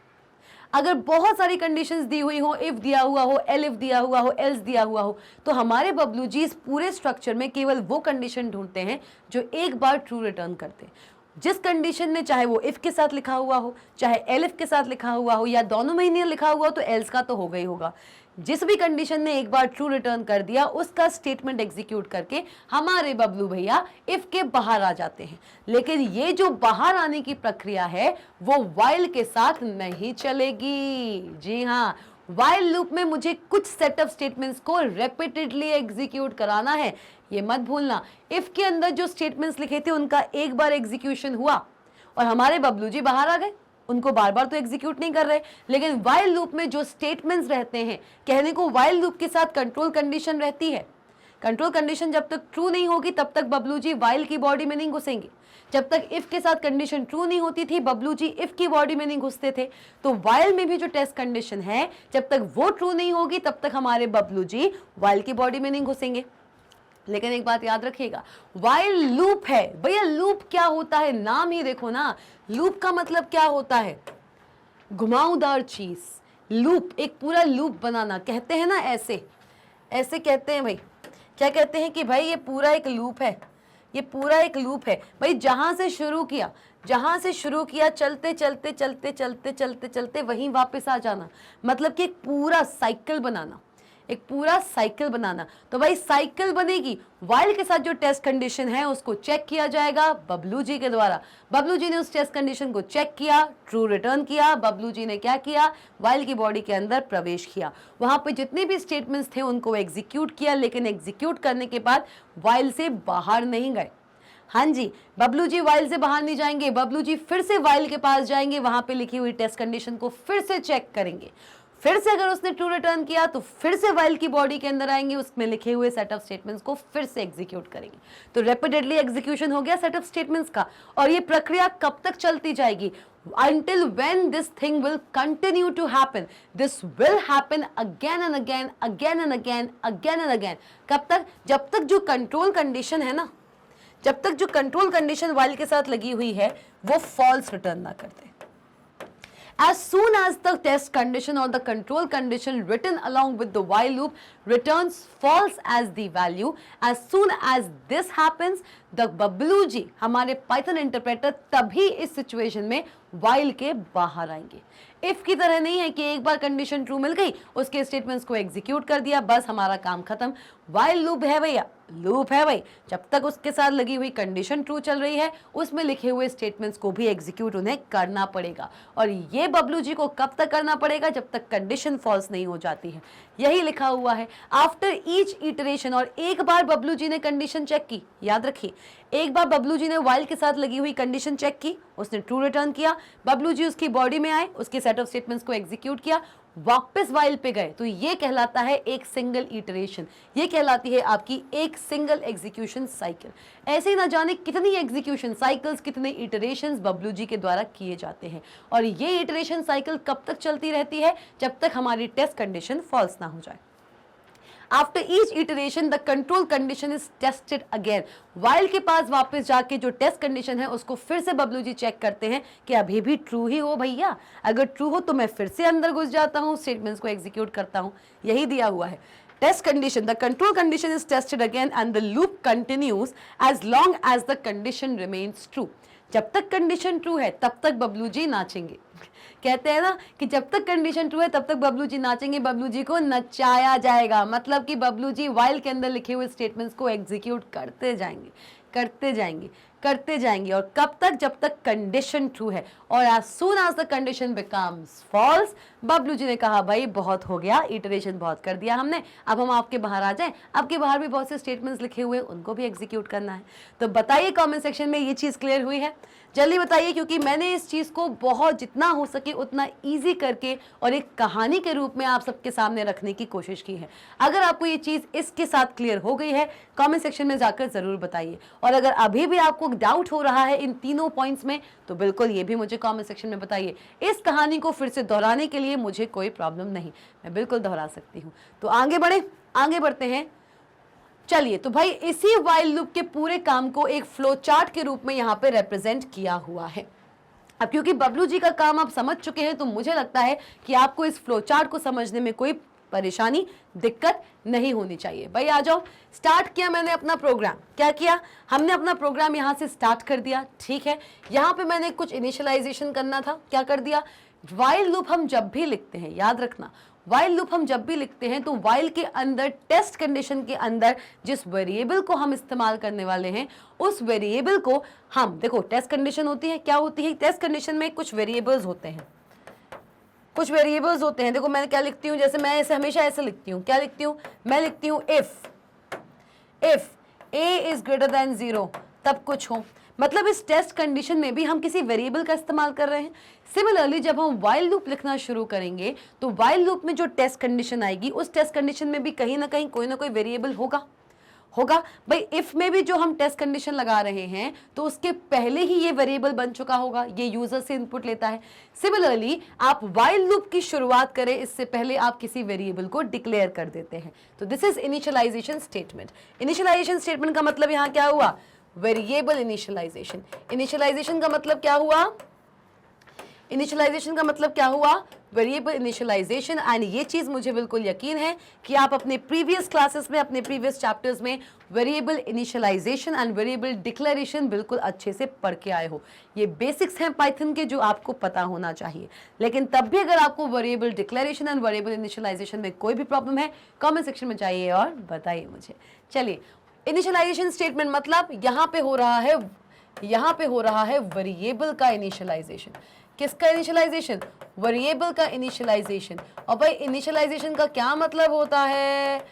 Speaker 1: अगर बहुत सारी कंडीशंस दी हुई हो, इफ दिया हुआ हो, एलिफ दिया हुआ हो, एल्स दिया हुआ हो, तो हमारे बबलू जी इस पूरे स्ट्रक्चर में केवल वो कंडीशन ढूंढते हैं जो एक बार ट्रू रिटर्न करते हैं। जिस कंडीशन ने, चाहे वो इफ के साथ लिखा हुआ हो चाहे एलिफ के साथ लिखा हुआ हो या दोनों में ही लिखा हुआ हो, तो एल्स का तो होगा ही होगा। जिस भी कंडीशन ने एक बार ट्रू रिटर्न कर दिया उसका स्टेटमेंट एग्जीक्यूट करके हमारे बबलू भैया इफ के बाहर आ जाते हैं। लेकिन ये जो बाहर आने की प्रक्रिया है वो व्हाइल के साथ नहीं चलेगी। जी हाँ, व्हाइल लूप में मुझे कुछ सेट ऑफ स्टेटमेंट्स को रिपीटेडली एग्जीक्यूट कराना है, ये मत भूलना। इफ के अंदर जो स्टेटमेंट्स लिखे थे उनका एक बार एग्जीक्यूशन हुआ और हमारे बबलू जी बाहर आ गए, उनको बार बार तो एग्जीक्यूट नहीं कर रहे। लेकिन व्हाइल लूप में जो स्टेटमेंट्स रहते हैं, कहने को व्हाइल लूप के साथ कंट्रोल कंडीशन रहती है। कंट्रोल कंडीशन जब तक ट्रू नहीं होगी तब तक बबलू जी व्हाइल की बॉडी में नहीं घुसेंगे। जब तक इफ के साथ कंडीशन ट्रू नहीं होती थी बबलू जी इफ की बॉडी में नहीं घुसते थे। तो व्हाइल में भी जो टेस्ट कंडीशन है जब तक वो ट्रू नहीं होगी तब तक हमारे बबलू जी व्हाइल की बॉडी में नहीं घुसेंगे। लेकिन एक बात याद रखिएगा, व्हाइल लूप है भैया। लूप क्या होता है, नाम ही देखो ना, लूप का मतलब क्या होता है, घुमावदार चीज। लूप, एक पूरा लूप बनाना, कहते हैं ना ऐसे ऐसे कहते हैं भाई, क्या कहते हैं कि भाई ये पूरा एक लूप है, ये पूरा एक लूप है भाई। जहां से शुरू किया चलते चलते चलते चलते चलते चलते वहीं वापस आ जाना, मतलब कि एक पूरा साइकिल बनाना, एक पूरा साइकिल बनाना। तो भाई साइकिल बनेगी, व्हाइल के साथ जो टेस्ट कंडीशन है उसको चेक किया जाएगा बबलू जी के द्वारा। बबलू जी ने उस टेस्ट कंडीशन को चेक किया, ट्रू रिटर्न किया। बबलू जी ने क्या किया, व्हाइल की बॉडी के अंदर प्रवेश किया, वहां पे जितने भी स्टेटमेंट्स थे उनको एग्जीक्यूट किया। लेकिन एग्जीक्यूट करने के बाद व्हाइल से बाहर नहीं गए। हाँ जी, बबलू जी व्हाइल से बाहर नहीं जाएंगे, बबलू जी फिर से व्हाइल के पास जाएंगे, वहां पे लिखी हुई टेस्ट कंडीशन को फिर से चेक करेंगे। फिर से अगर उसने ट्रू रिटर्न किया तो फिर से व्हाइल की बॉडी के अंदर आएंगे, उसमें लिखे हुए सेट ऑफ स्टेटमेंट्स को फिर से एग्जीक्यूट करेंगे। तो रिपीटेडली एग्जीक्यूशन हो गया सेट ऑफ स्टेटमेंट्स का। और ये प्रक्रिया कब तक चलती जाएगी, until when this thing will continue to happen, this will happen again and again, again and again, again and again। कब तक, जब तक जो कंट्रोल कंडीशन है ना, जब तक जो कंट्रोल कंडीशन व्हाइल के साथ लगी हुई है वो फॉल्स रिटर्न ना करते। As soon as the test condition or the control condition written along with the while loop returns false as the value, as soon as this happens, the Bablu ji हमारे Python interpreter तभी इस situation में while के बाहर आएंगे। If की तरह नहीं है कि एक बार कंडीशन ट्रू मिल गई उसके स्टेटमेंट्स को एग्जीक्यूट कर दिया, बस हमारा काम खत्म। व्हाइल लूप है भैया, लूप है भाई, जब तक उसके साथ लगी हुई कंडीशन ट्रू चल रही है उसमें लिखे हुए स्टेटमेंट्स को भी एग्जीक्यूट उन्हें करना पड़ेगा। और ये बबलू जी को कब तक करना पड़ेगा, जब तक कंडीशन फॉल्स नहीं हो जाती है। यही लिखा हुआ है आफ्टर ईच इटरेशन। और एक बार बबलू जी ने कंडीशन चेक की, याद रखिए, एक बार बबलू जी ने व्हाइल के साथ लगी हुई कंडीशन चेक की, उसने ट्रू रिटर्न किया, बबलू जी उसकी बॉडी में आए, उसके सेट ऑफ स्टेटमेंट्स को एग्जीक्यूट किया, वापस वाइल पे गए, तो ये कहलाता है एक सिंगल इटरेशन, ये कहलाती है आपकी एक सिंगल एग्जीक्यूशन साइकिल। ऐसे ही ना जाने कितनी एग्जीक्यूशन साइकिल्स, कितने इटरेशंस बबलू जी के द्वारा किए जाते हैं, और ये इटरेशन साइकिल कब तक चलती रहती है, जब तक हमारी टेस्ट कंडीशन फॉल्स ना हो जाए। After each iteration, the control condition is tested again. while के पास वापस जाके जो टेस्ट कंडीशन है उसको फिर से बबलू जी चेक करते हैं कि अभी भी ट्रू ही हो भैया। अगर ट्रू हो तो मैं फिर से अंदर घुस जाता हूँ, स्टेटमेंट्स को एग्जीक्यूट करता हूँ, यही दिया हुआ है। Test condition, the control condition is tested again and the loop continues as long as the condition remains true. जब तक कंडीशन ट्रू है तब तक बबलू जी नाचेंगे। कहते हैं ना कि जब तक कंडीशन ट्रू है तब तक बबलू जी नाचेंगे, बबलू जी को नचाया जाएगा। मतलब कि बबलू जी वाइल के अंदर लिखे हुए स्टेटमेंट्स को एग्जीक्यूट करते जाएंगे, करते जाएंगे, करते जाएंगे, और कब तक, जब तक कंडीशन ट्रू है। और as soon as the condition becomes false, Bablu ji ने कहा भाई बहुत हो गया, इटरेशन बहुत कर दिया हमने, अब हम आपके बाहर आ जाएं। आपके बाहर भी बहुत से स्टेटमेंट्स लिखे हुए, उनको भी एग्जीक्यूट करना है। तो बताइए कमेंट सेक्शन में ये चीज़ क्लियर हुई है? जल्दी बताइए, क्योंकि मैंने इस चीज़ को बहुत जितना हो सके उतना ईजी करके और एक कहानी के रूप में आप सबके सामने रखने की कोशिश की है। अगर आपको ये चीज़ इसके साथ क्लियर हो गई है, कमेंट सेक्शन में जाकर ज़रूर बताइए। और अगर अभी भी आपको डाउट हो रहा है इन तीनों पॉइंट्स में, तो बिल्कुल ये भी मुझे कमेंट सेक्शन में बताइए। इस कहानी को फिर से दोहराने के लिए मुझे कोई प्रॉब्लम नहीं, मैं बिल्कुल दोहरा सकती हूँ। तो आगे बढ़े, आगे बढ़ते हैं। चलिए, तो भाई इसी वाइल लूप के पूरे काम को एक फ्लो चार्ट के रूप में यहाँ पे रिप्रेजेंट किया हुआ है। अब क्योंकि बबलू जी का काम आप समझ चुके हैं, तो मुझे लगता है कि आपको इस फ्लो चार्ट को समझने में कोई परेशानी, दिक्कत नहीं होनी चाहिए। भाई आ जाओ, स्टार्ट किया मैंने अपना प्रोग्राम। क्या किया हमने? अपना प्रोग्राम यहाँ से स्टार्ट कर दिया, ठीक है। यहाँ पे मैंने कुछ इनिशियलाइजेशन करना था, क्या कर दिया? वाइल लूप हम जब भी लिखते हैं, याद रखना, वाइल लूप हम जब भी लिखते हैं तो वाइल के अंदर, टेस्ट कंडीशन के अंदर जिस वेरिएबल को हम इस्तेमाल करने वाले हैं, उस वेरिएबल को हम, देखो टेस्ट कंडीशन होती है, क्या होती है टेस्ट कंडीशन में? कुछ वेरिएबल्स होते हैं, कुछ वेरिएबल्स होते हैं। देखो मैं क्या लिखती हूँ, जैसे मैं ऐसे हमेशा ऐसे लिखती हूँ, क्या लिखती हूँ? मैं लिखती हूँ if a is greater than 0 तब कुछ हो। मतलब इस टेस्ट कंडीशन में भी हम किसी वेरिएबल का इस्तेमाल कर रहे हैं। सिमिलरली जब हम वाइल लूप लिखना शुरू करेंगे तो वाइल लूप में जो टेस्ट कंडीशन आएगी, उस टेस्ट कंडीशन में भी कहीं ना कहीं कोई ना कोई वेरिएबल होगा। भाई इफ में भी जो हम टेस्ट कंडीशन लगा रहे हैं तो उसके पहले ही ये वेरिएबल बन चुका होगा, ये यूजर से इनपुट लेता है। सिमिलरली आप वाइल लूप की शुरुआत करें इससे पहले आप किसी वेरिएबल को डिक्लेयर कर देते हैं। तो this is initialisation statement. Initialisation statement का मतलब यहाँ क्या हुआ? Variable initialisation. इनिशियलाइजेशन का मतलब क्या हुआ? इनिशियलाइजेशन का मतलब क्या हुआ? Variable initialisation. एंड ये चीज़ मुझे बिल्कुल यकीन है कि आप अपने प्रीवियस क्लासेस में, अपने प्रीवियस चैप्टर्स में variable initialisation and variable declaration बिल्कुल अच्छे से पढ़ के आए हो। ये बेसिक्स हैं पाइथन के जो आपको पता होना चाहिए। लेकिन तब भी अगर आपको variable declaration and variable initialisation में कोई भी प्रॉब्लम है, कमेंट सेक्शन में जाइए और बताइए मुझे। चलिए, इनिशियलाइजेशन स्टेटमेंट मतलब यहाँ पे हो रहा है वेरिएबल का इनिशियलाइजेशन। किसका इनिशियलाइजेशन? वेरिएबल का इनिशियलाइजेशन। और भाई इनिशियलाइजेशन का क्या मतलब होता है?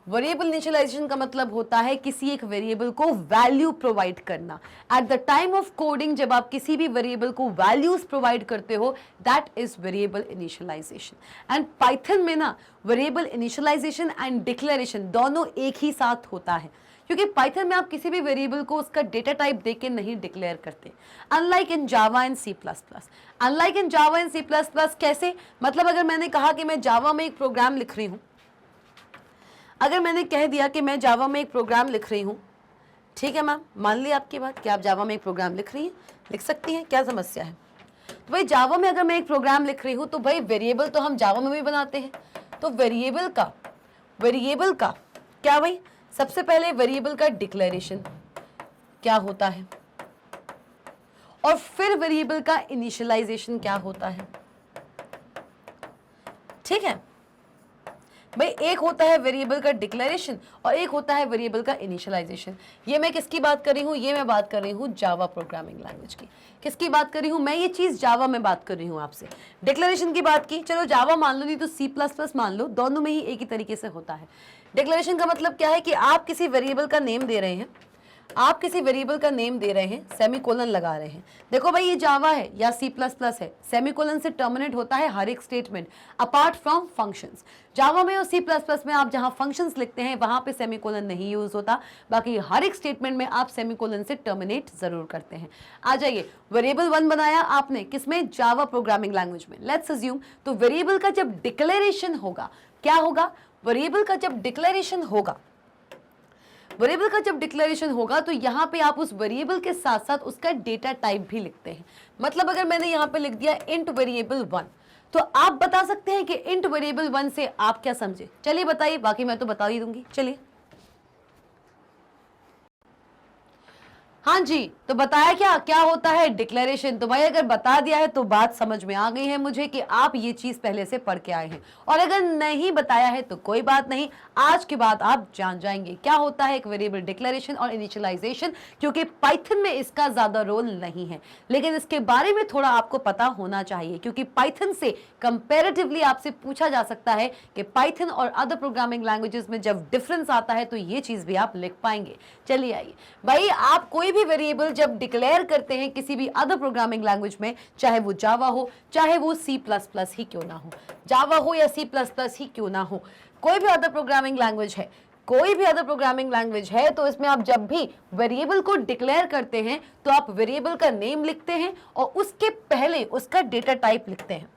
Speaker 1: वेरिएबल इनिशियलाइजेशन का मतलब होता है किसी एक वेरिएबल को वैल्यू प्रोवाइड करना। At the time of coding जब आप किसी भी वेरिएबल को वैल्यूज प्रोवाइड करते हो, that is variable initialisation. And Python में ना वेरिएबल इनिशियलाइजेशन एंड डिक्लेरेशन दोनों एक ही साथ होता है, क्योंकि पाइथन में आप किसी भी वेरिएबल को उसका डेटा टाइप देके नहीं डिक्लेयर करते। Unlike in Java and C plus plus. Unlike in Java and C plus plus कैसे? मतलब अगर मैंने कहा कि मैं जावा में एक प्रोग्राम लिख रही हूँ, अगर मैंने कह दिया कि मैं जावा में एक प्रोग्राम लिख रही हूँ, ठीक है मैम, मान ली आपकी बात कि आप जावा में एक प्रोग्राम लिख रही हैं, लिख सकती हैं, क्या समस्या है? तो भाई जावा में अगर मैं एक प्रोग्राम लिख रही हूँ तो भाई वेरिएबल तो हम जावा में भी बनाते हैं। तो वेरिएबल का क्या भाई? सबसे पहले वेरिएबल का डिक्लेरेशन क्या होता है, और फिर वेरिएबल का इनिशियलाइजेशन क्या होता है। ठीक है भाई, एक होता है वेरिएबल का डिक्लेरेशन और एक होता है वेरिएबल का इनिशियलाइजेशन। ये मैं किसकी बात कर रही हूँ? ये मैं बात कर रही हूँ जावा प्रोग्रामिंग लैंग्वेज की। किसकी बात कर रही हूँ मैं? ये चीज़ जावा में बात कर रही हूँ आपसे। डिक्लेरेशन की बात की, चलो जावा मान लो, नहीं तो सी प्लस प्लस मान लो, दोनों में ही एक ही तरीके से होता है। डिक्लेरेशन का मतलब क्या है कि आप किसी वेरिएबल का नेम दे रहे हैं, आप किसी वेरिएबल का नेम दे रहे हैं, सेमीकोलन लगा रहे हैं। देखो भाई ये जावा है या C++ है, सेमीकोलन से टर्मिनेट होता है हर एक स्टेटमेंट अपार्ट फ्रॉम फंक्शंस। जावा में और C++ में आप जहां फंक्शंस लिखते हैं वहां पे सेमीकोलन नहीं यूज होता, बाकी हर एक स्टेटमेंट में आप सेमीकोलन से टर्मिनेट जरूर करते हैं। आ जाइए, वेरिएबल 1 बनाया आपने किसमें, जावा प्रोग्रामिंग लैंग्वेज में। लेट्स अज्यूम, तो वेरिएबल का जब डिक्लेरेशन होगा, क्या होगा, वेरिएबल का जब डिक्लेरेशन होगा, वेरिएबल का जब डिक्लेरेशन होगा तो यहां पे आप उस वेरिएबल के साथ साथ उसका डेटा टाइप भी लिखते हैं। मतलब अगर मैंने यहां पे लिख दिया इंट वेरिएबल 1, तो आप बता सकते हैं कि इंट वेरिएबल 1 से आप क्या समझे, चलिए बताइए, बाकी मैं तो बता ही दूंगी। चलिए, हाँ जी, तो बताया क्या क्या होता है डिक्लेरेशन। तो भाई अगर बता दिया है तो बात समझ में आ गई है मुझे कि आप ये चीज पहले से पढ़ के आए हैं, और अगर नहीं बताया है तो कोई बात नहीं, आज के बाद आप जान जाएंगे क्या होता है एक वेरिएबल डिक्लेरेशन और इनिशियलाइजेशन, क्योंकि पाइथन में इसका ज्यादा रोल नहीं है, लेकिन इसके बारे में थोड़ा आपको पता होना चाहिए, क्योंकि पाइथन से कंपेरेटिवली आपसे पूछा जा सकता है कि पाइथन और अदर प्रोग्रामिंग लैंग्वेजेस में जब डिफरेंस आता है तो ये चीज भी आप लिख पाएंगे। चलिए आइए भाई, आप कोई भी वेरिएबल जब डिक्लेयर करते हैं किसी भी अदर प्रोग्रामिंग लैंग्वेज में, चाहे वो जावा हो, चाहे वो C++ ही क्यों ना हो, जावा हो या C++ ही क्यों ना हो, कोई भी अदर प्रोग्रामिंग लैंग्वेज है, कोई भी अदर प्रोग्रामिंग लैंग्वेज है, तो इसमें आप जब भी वेरिएबल को डिक्लेयर करते हैं तो आप वेरिएबल का नेम लिखते हैं और उसके पहले उसका डेटा टाइप लिखते हैं।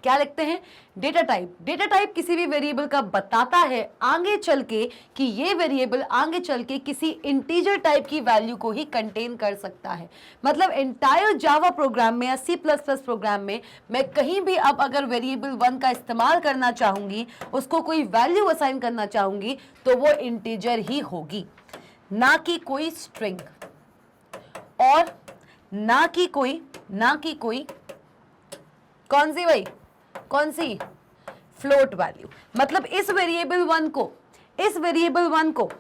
Speaker 1: क्या लिखते हैं, डेटा टाइप। डेटा टाइप किसी भी वेरिएबल का बताता है आगे चल के कि ये वेरिएबल आगे चल के किसी इंटीजर टाइप की वैल्यू को ही कंटेन कर सकता है। मतलब एंटायर जावा प्रोग्राम में या C++ प्रोग्राम में मैं कहीं भी अब अगर वेरिएबल 1 का इस्तेमाल करना चाहूंगी, उसको कोई वैल्यू असाइन करना चाहूंगी, तो वो इंटीजर ही होगी, ना कि कोई स्ट्रिंग, और ना कि कोई कौन सी भाई, कौन सी, फ्लोट वैल्यू। मतलब इस वेरिएबल 1 को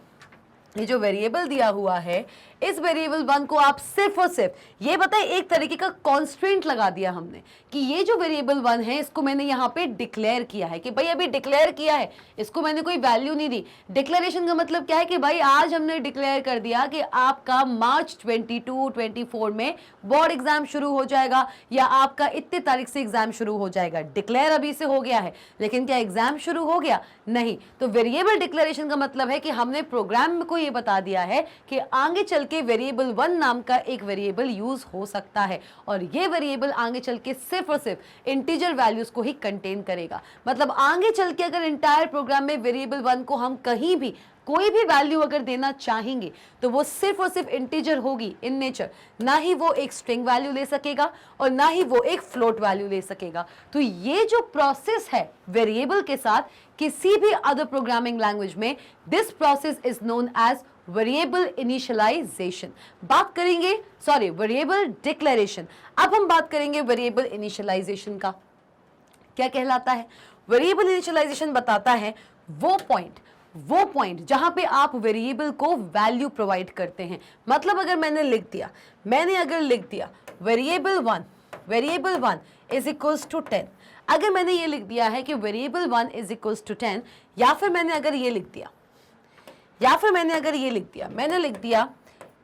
Speaker 1: ये जो वेरिएबल दिया हुआ है, इस वेरिएबल 1 को आप सिर्फ और सिर्फ ये बताए एक तरीके का कॉन्स्ट्रेंट लगा दिया हमने कि ये जो वेरिएबल 1 है इसको मैंने यहाँ पे डिक्लेयर किया है कि भाई अभी डिक्लेयर किया है, इसको मैंने कोई वैल्यू नहीं दी। डिक्लेरेशन का मतलब क्या है कि भाई आज हमने डिक्लेयर कर दिया कि आपका मार्च 22-24 में बोर्ड एग्जाम शुरू हो जाएगा या आपका इतने तारीख से एग्जाम शुरू हो जाएगा। डिक्लेयर अभी से हो गया है, लेकिन क्या एग्जाम शुरू हो गया, नहीं। तो वेरिएबल डिक्लेरेशन का मतलब है कि हमने प्रोग्राम को ये बता दिया है कि आगे चल के वेरिएबल 1 नाम का एक वेरिएबल यूज हो सकता है, और ये वेरिएबल आगे चल के सिर्फ और सिर्फ इंटीजर वैल्यूज को ही कंटेन करेगा। मतलब आगे चल के अगर इंटायर प्रोग्राम में वेरिएबल 1 को हम कहीं भी कोई भी वैल्यू अगर देना चाहेंगे तो वो सिर्फ और सिर्फ इंटीजर होगी इन नेचर, ना ही वो एक स्ट्रिंग वैल्यू ले सकेगा और ना ही वो एक फ्लोट वैल्यू ले सकेगा। तो ये जो प्रोसेस है वेरिएबल के साथ किसी भी अदर प्रोग्रामिंग लैंग्वेज में, this process is known as variable initialisation. बात करेंगे, सॉरी, वेरिएबल डिक्लेरेशन। अब हम बात करेंगे वेरिएबल इनिशियलाइजेशन का क्या कहलाता है। वेरिएबल इनिशियलाइजेशन बताता है वो पॉइंट जहां पे आप वेरिएबल को वैल्यू प्रोवाइड करते हैं। मतलब अगर मैंने लिख दिया वेरिएबल 1 इज इक्वल्स टू 10, अगर मैंने ये लिख दिया है कि वेरिएबल 1 इज इक्वल्स टू 10, या फिर मैंने अगर ये लिख दिया मैंने लिख दिया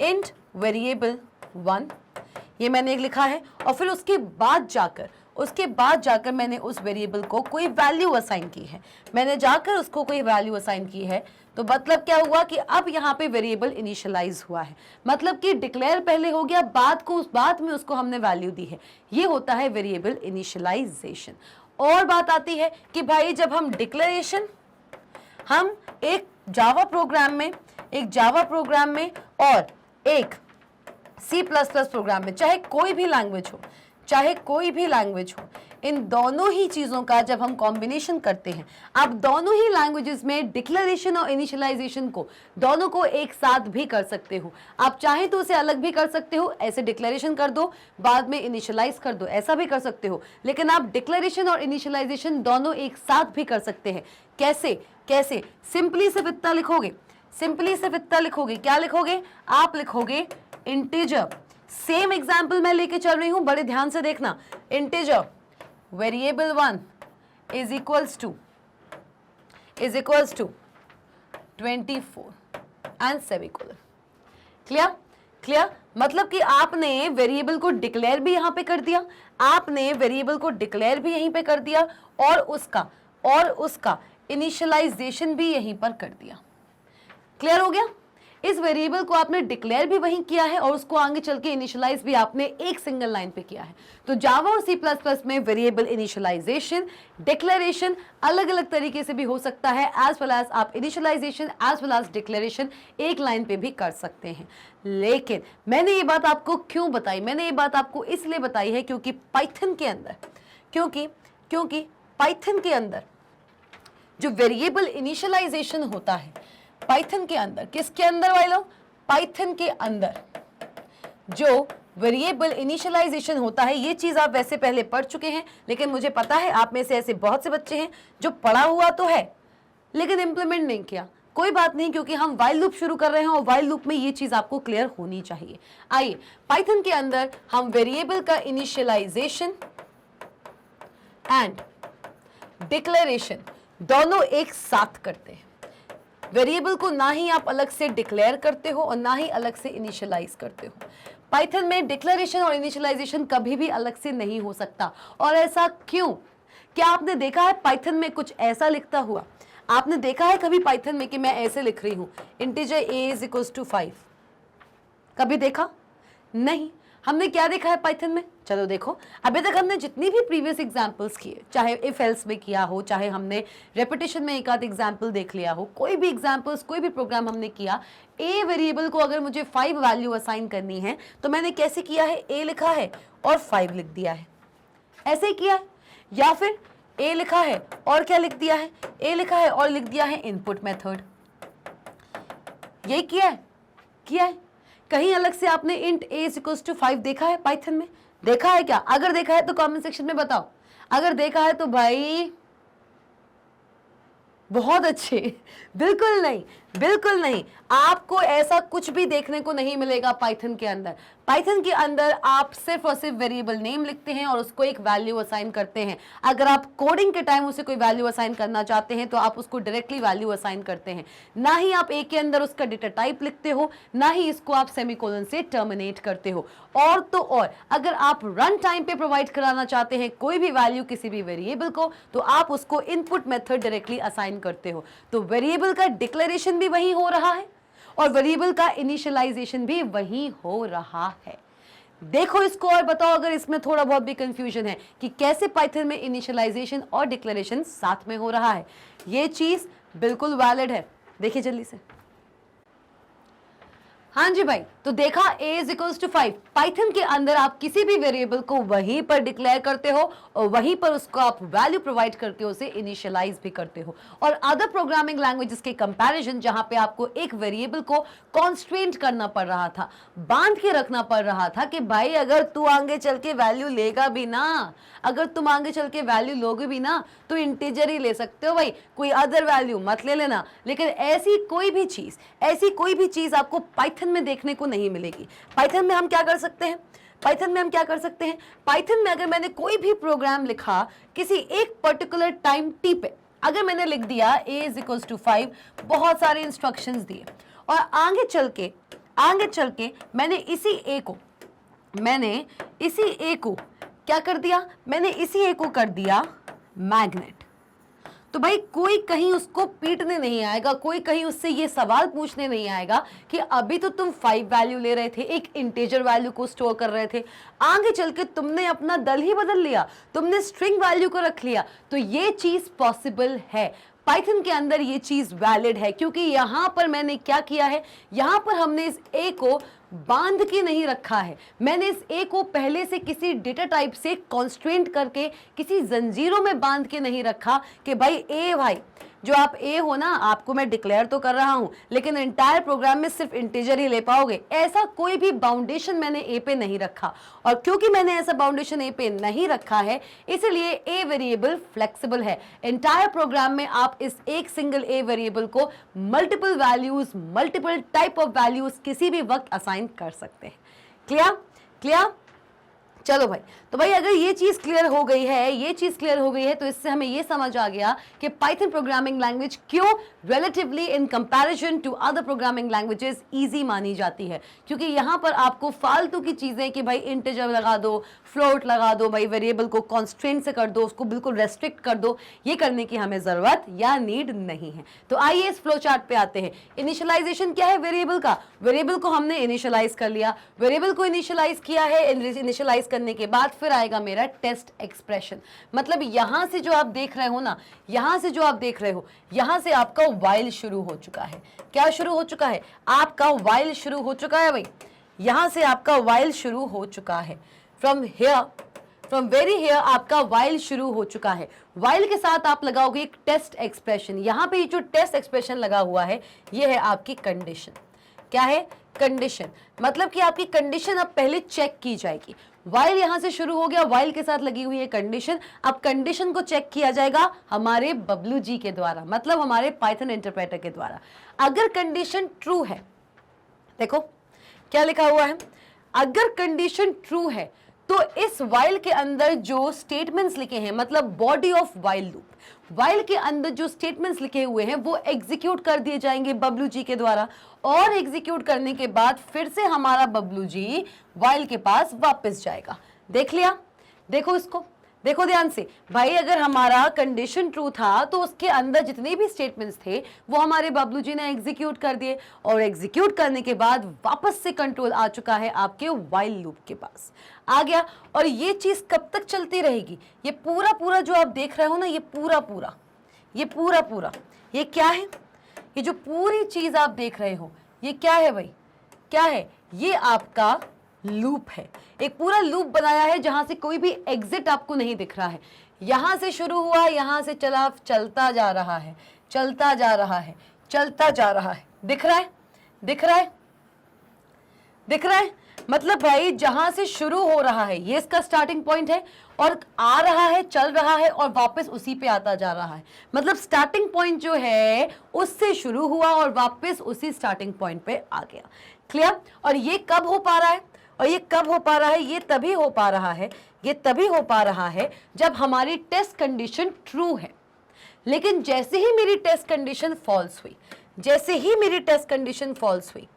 Speaker 1: इंट वेरिएबल 1, ये मैंने एक लिखा है, और फिर उसके बाद जाकर मैंने उस वेरिएबल को कोई वैल्यू असाइन की है, तो मतलब क्या हुआ कि अब यहाँ पे वेरिएबल इनिशियलाइज हुआ है। मतलब कि डिक्लेयर पहले हो गया, बाद में उसको हमने वैल्यू दी है। ये होता है वेरिएबल इनिशियलाइजेशन। और बात आती है कि भाई जब हम डिक्लेरेशन, हम एक जावा प्रोग्राम में और एक C++ प्रोग्राम में, चाहे कोई भी लैंग्वेज हो, इन दोनों ही चीज़ों का जब हम कॉम्बिनेशन करते हैं, आप दोनों ही लैंग्वेजेस में डिक्लेरेशन और इनिशियलाइजेशन को दोनों को एक साथ भी कर सकते हो। आप चाहे तो उसे अलग भी कर सकते हो, ऐसे डिक्लेरेशन कर दो बाद में इनिशियलाइज कर दो, ऐसा भी कर सकते हो, लेकिन आप डिक्लेरेशन और इनिशियलाइजेशन दोनों एक साथ भी कर सकते हैं। कैसे? सिंपली सिर्फ इतना लिखोगे, क्या लिखोगे, आप लिखोगे इंटीजर। सेम एग्जाम्पल मैं लेके चल रही हूं, बड़े ध्यान से देखना। Integer variable 1 is equals to 24 and semicolon. Clear? Clear? मतलब कि आपने वेरिएबल को डिक्लेयर भी यहां पे कर दिया, आपने वेरिएबल को डिक्लेयर भी यहीं पे कर दिया, और उसका इनिशियलाइजेशन भी यहीं पर कर दिया। क्लियर हो गया? इस वेरिएबल को आपने डिक्लेयर भी वहीं किया है और उसको आगे चल के इनिशियलाइज भी आपने एक सिंगल लाइन पे किया है। तो जावा और सी प्लस प्लस में वेरिएबल इनिशियलाइजेशन, डिक्लेरेशन अलग अलग तरीके से भी हो सकता है, एज वेल एज आप initialisation as well as declaration एक लाइन पे भी कर सकते हैं। लेकिन मैंने ये बात आपको क्यों बताई? मैंने ये बात आपको इसलिए बताई है क्योंकि पाइथन के अंदर क्योंकि पाइथन के अंदर जो वेरिएबल इनिशियलाइजेशन होता है पाइथन के अंदर, किसके अंदर भाई लोग? पाइथन के अंदर जो वेरिएबल इनिशियलाइजेशन होता है, ये चीज आप वैसे पहले पढ़ चुके हैं, लेकिन मुझे पता है आप में से ऐसे बहुत से बच्चे हैं जो पढ़ा हुआ तो है लेकिन इंप्लीमेंट नहीं किया। कोई बात नहीं, क्योंकि हम वाइल लूप शुरू कर रहे हैं और वाइल लूप में ये चीज आपको क्लियर होनी चाहिए। आइए, पाइथन के अंदर हम वेरिएबल का इनिशियलाइजेशन एंड डिक्लेरेशन दोनों एक साथ करते हैं। वेरिएबल को ना ही आप अलग से डिक्लेयर करते हो और ना ही अलग से इनिशियलाइज करते हो। पाइथन में डिक्लेरेशन और इनिशियलाइजेशन कभी भी अलग से नहीं हो सकता। और ऐसा क्यों? क्या आपने देखा है पाइथन में कुछ ऐसा लिखता हुआ? आपने देखा है कभी पाइथन में कि मैं ऐसे लिख रही हूं integer a is equal to 5? कभी देखा? नहीं। हमने क्या देखा है पाइथन में? चलो देखो, अभी तक हमने जितनी भी प्रीवियस एग्जांपल्स किए, चाहे इफ एल्स में किया हो, चाहे हमने रेपिटेशन में एक आध एग्जांपल देख लिया हो, कोई भी एग्जांपल्स, कोई भी प्रोग्राम हमने किया, ए वेरिएबल को अगर मुझे 5 वैल्यू असाइन करनी है तो मैंने कैसे किया है? ए लिखा है और 5 लिख दिया है, ऐसे ही किया है। या फिर ए लिखा है और क्या लिख दिया है? ए लिखा है और लिख दिया है इनपुट मेथड। यही किया है। कहीं अलग से आपने int a is equal to 5 देखा है पाइथन में? देखा है क्या? अगर देखा है तो कमेंट सेक्शन में बताओ। अगर देखा है तो भाई बहुत अच्छे। बिल्कुल नहीं, आपको ऐसा कुछ भी देखने को नहीं मिलेगा पाइथन के अंदर। पाइथन के अंदर आप सिर्फ और सिर्फ वेरिएबल नेम लिखते हैं और उसको एक वैल्यू असाइन करते हैं। अगर आप कोडिंग के टाइम उसे कोई वैल्यू असाइन करना चाहते हैं तो आप उसको डायरेक्टली वैल्यू असाइन करते हैं, ना ही आप ए के अंदर उसका डेटा टाइप लिखते हो, ना ही इसको आप सेमीकोलन से टर्मिनेट करते हो। और तो और अगर आप रन टाइम पे प्रोवाइड कराना चाहते हैं कोई भी वैल्यू किसी भी वेरिएबल को, तो आप उसको इनपुट मेथड डायरेक्टली असाइन करते हो। तो वेरिएबल का डिक्लेरेशन भी वही हो रहा है और वेरिएबल का इनिशियलाइजेशन भी वही हो रहा है। देखो इसको और बताओ अगर इसमें थोड़ा बहुत भी कंफ्यूजन है कि कैसे पाइथन में इनिशियलाइजेशन और डिक्लेरेशन साथ में हो रहा है। ये चीज बिल्कुल वैलिड है। देखिए जल्दी से। हाँ जी भाई, तो देखा a is equals to 5। Python के अंदर आप किसी भी वेरिएबल को वहीं पर डिक्लेयर करते हो और वहीं पर उसको आप वैल्यू प्रोवाइड करके उसे इनिशियलाइज भी करते हो। और अदर प्रोग्रामिंग लैंग्वेजेस के कंपैरिजन जहां पे आपको एक वेरिएबल को कॉन्स्ट्रेंट करना पड़ रहा था, बांध के रखना पड़ रहा था कि भाई अगर तू आगे चल के वैल्यू लेगा भी ना, अगर तुम आगे चल के वैल्यू लोगे भी ना तो इंटीजर ही ले सकते हो भाई, कोई अदर वैल्यू मत ले लेना। लेकिन ऐसी कोई भी चीज आपको पाइथन में देखने को नहीं मिलेगी। पाइथन में हम क्या कर सकते हैं? पाइथन में अगर मैंने कोई भी प्रोग्राम लिखा किसी एक पर्टिकुलर टाइम टी पे, अगर मैंने लिख दिया a इज इक्वल्स टू 5, बहुत सारे इंस्ट्रक्शंस दिए और आगे चल के मैंने इसी ए को क्या कर दिया? मैंने इसी ए को कर दिया मैग्नेट। तो भाई कोई कहीं उसको पीटने नहीं आएगा, कोई कहीं उससे ये सवाल पूछने नहीं आएगा कि अभी तो तुम 5 वैल्यू ले रहे थे, एक इंटीजर वैल्यू को स्टोर कर रहे थे, आगे चल के तुमने अपना दल ही बदल लिया, तुमने स्ट्रिंग वैल्यू को रख लिया। तो ये चीज पॉसिबल है, पाइथन के अंदर ये चीज वैलिड है, क्योंकि यहां पर मैंने क्या किया है, यहां पर हमने इस ए को बांध के नहीं रखा है, मैंने इस ए को पहले से किसी डेटा टाइप से कॉन्स्ट्रेंट करके किसी जंजीरों में बांध के नहीं रखा कि भाई ए भाई जो आप ए हो ना, आपको मैं डिक्लेयर तो कर रहा हूं लेकिन एंटायर प्रोग्राम में सिर्फ इंटीजर ही ले पाओगे, ऐसा कोई भी बाउंडेशन मैंने ए पे नहीं रखा। और क्योंकि मैंने ऐसा बाउंडेशन ए पे नहीं रखा है इसलिए ए वेरिएबल फ्लेक्सिबल है। एंटायर प्रोग्राम में आप इस एक सिंगल ए वेरिएबल को multiple values, multiple type of values किसी भी वक्त असाइन कर सकते हैं। क्लियर? चलो भाई, तो भाई अगर ये चीज क्लियर हो गई है, ये चीज क्लियर हो गई है, तो इससे हमें ये समझ आ गया कि पाइथन प्रोग्रामिंग लैंग्वेज क्यों relatively in comparison to other programming languages easy मानी जाती है, क्योंकि यहाँ पर आपको फालतू की चीजें कि भाई इंटीजर लगा दो, फ्लोट लगा दो, भाई वेरिएबल को कॉन्स्ट्रेंट से कर दो, उसको बिल्कुल रेस्ट्रिक्ट कर दो, ये करने की हमें जरूरत या नीड नहीं है। तो आइए इस फ्लो चार्ट पे आते हैं। इनिशियलाइजेशन क्या है वेरिएबल का? वेरिएबल को हमने इनिशियलाइज कर लिया, वेरिएबल को इनिशियलाइज किया है, इनिशियलाइज करने के बाद फिर आएगा मेरा टेस्ट एक्सप्रेशन। मतलब यहां से जो आप देख रहे हो ना, यहां से जो आप देख रहे हो, यहां से आपका वाइल शुरू हो चुका है। क्या शुरू हो चुका है? आपका वाइल शुरू हो चुका है भाई, यहां से आपका वाइल शुरू हो चुका है। From here, from very here आपका वाइल शुरू हो चुका है। वाइल के साथ आप लगाओगे एक टेस्ट एक्सप्रेशन। यहां पे जो टेस्ट एक्सप्रेशन लगा हुआ है, ये है आपकी कंडीशन। क्या है? कंडीशन। मतलब कि आपकी कंडीशन अब पहले चेक की जाएगी। वाइल यहां से शुरू हो गया, वाइल के साथ लगी हुई है कंडीशन। अब कंडीशन को चेक किया जाएगा हमारे बबलू जी के द्वारा, मतलब हमारे पाइथन इंटरप्रेटर के द्वारा। अगर कंडीशन ट्रू है, देखो क्या लिखा हुआ है, अगर कंडीशन ट्रू है तो इस वाइल के अंदर जो स्टेटमेंट्स लिखे हैं, मतलब body of while loop, while के अंदर जो स्टेटमेंट्स लिखे हुए हैं वो एग्जीक्यूट कर दिए जाएंगे बबलू जी के द्वारा, और एग्जीक्यूट करने के बाद फिर से हमारा बबलू जी वाइल के पास वापस जाएगा। देख लिया? देखो इसको, देखो ध्यान से भाई, अगर हमारा कंडीशन ट्रू था तो उसके अंदर जितने भी स्टेटमेंट्स थे वो हमारे बबलू जी ने एग्जीक्यूट कर दिए, और एग्जीक्यूट करने के बाद वापस से कंट्रोल आ चुका है आपके वाइल लूप के पास, आ गया। और ये चीज कब तक चलती रहेगी? ये पूरा पूरा जो आप देख रहे हो ना, ये पूरा पूरा, ये पूरा पूरा, ये क्या है? ये जो पूरी चीज आप देख रहे हो, ये क्या है भाई? क्या है? ये आपका लूप है। एक पूरा लूप बनाया है जहां से कोई भी एग्जिट आपको नहीं दिख रहा है। यहां से शुरू हुआ, यहां से चला, चलता जा रहा है, चलता जा रहा है, चलता जा रहा है। दिख रहा है? दिख रहा है? दिख रहा है? मतलब भाई जहां से शुरू हो रहा है ये इसका स्टार्टिंग पॉइंट है, और आ रहा है, चल रहा है, और वापस उसी पे आता जा रहा है। मतलब स्टार्टिंग पॉइंट जो है उससे शुरू हुआ और वापस उसी स्टार्टिंग पॉइंट पे आ गया। क्लियर? और ये कब हो पा रहा है? और ये कब हो पा रहा है? ये तभी हो पा रहा है, ये तभी हो पा रहा है जब हमारी टेस्ट कंडीशन ट्रू है। लेकिन जैसे ही मेरी टेस्ट कंडीशन फॉल्स हुई, जैसे ही मेरी टेस्ट कंडीशन फॉल्स हुई,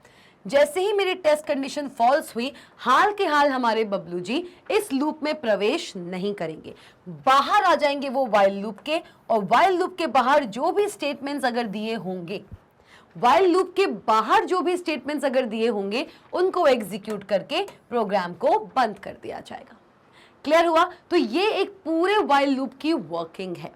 Speaker 1: जैसे ही मेरी टेस्ट कंडीशन फॉल्स हुई, हाल के हाल हमारे बबलू जी इस लूप में प्रवेश नहीं करेंगे, बाहर आ जाएंगे वो वाइल लूप के, और वाइल लूप के बाहर जो भी स्टेटमेंट्स अगर दिए होंगे, वाइल लूप के बाहर जो भी स्टेटमेंट्स अगर दिए होंगे, उनको एग्जीक्यूट करके प्रोग्राम को बंद कर दिया जाएगा। क्लियर हुआ? तो ये एक पूरे वाइल लूप की वर्किंग है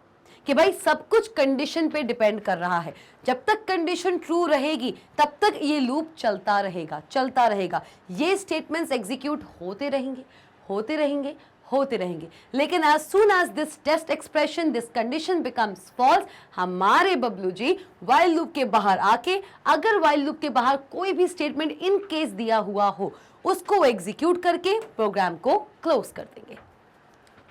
Speaker 1: कि भाई सब कुछ कंडीशन पे डिपेंड कर रहा है। जब तक कंडीशन ट्रू रहेगी तब तक ये लूप चलता रहेगा, चलता रहेगा। ये स्टेटमेंट्स एग्जीक्यूट होते रहेंगे, होते रहेंगे, होते रहेंगे। लेकिन as soon as this test expression, this condition becomes false, हमारे बबलू जी while लूप के बाहर आके, अगर while लूप के बाहर कोई भी स्टेटमेंट इन केस दिया हुआ हो, उसको एग्जीक्यूट करके प्रोग्राम को क्लोज कर देंगे।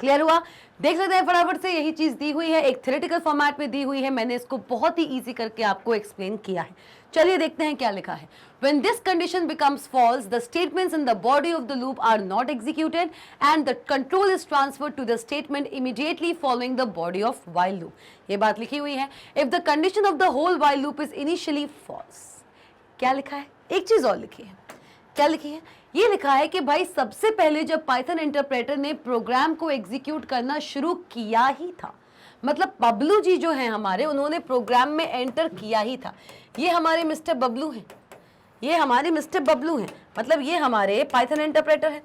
Speaker 1: क्लियर हुआ? देख लेते हैं फटाफट से। यही चीज दी हुई है, एक थ्योरेटिकल फॉर्मेट में दी हुई है, मैंने इसको बहुत ही इजी करके आपको एक्सप्लेन किया है। चलिए देखते हैं क्या लिखा है। When this condition becomes false, the statements in the body of the loop are not executed and the control is transferred to the statement immediately following the body of while loop. ये बात लिखी हुई है। If the condition of the whole while loop is initially false, क्या लिखा है? एक चीज और लिखी है। क्या लिखी है? ये लिखा है कि भाई सबसे पहले जब पाइथन इंटरप्रेटर ने प्रोग्राम को एग्जीक्यूट करना शुरू किया ही था, मतलब बबलू जी जो हैं हमारे, उन्होंने प्रोग्राम में एंटर किया ही था। ये हमारे मिस्टर बबलू हैं, ये हमारे मिस्टर बबलू हैं, मतलब ये हमारे पाइथन इंटरप्रेटर हैं,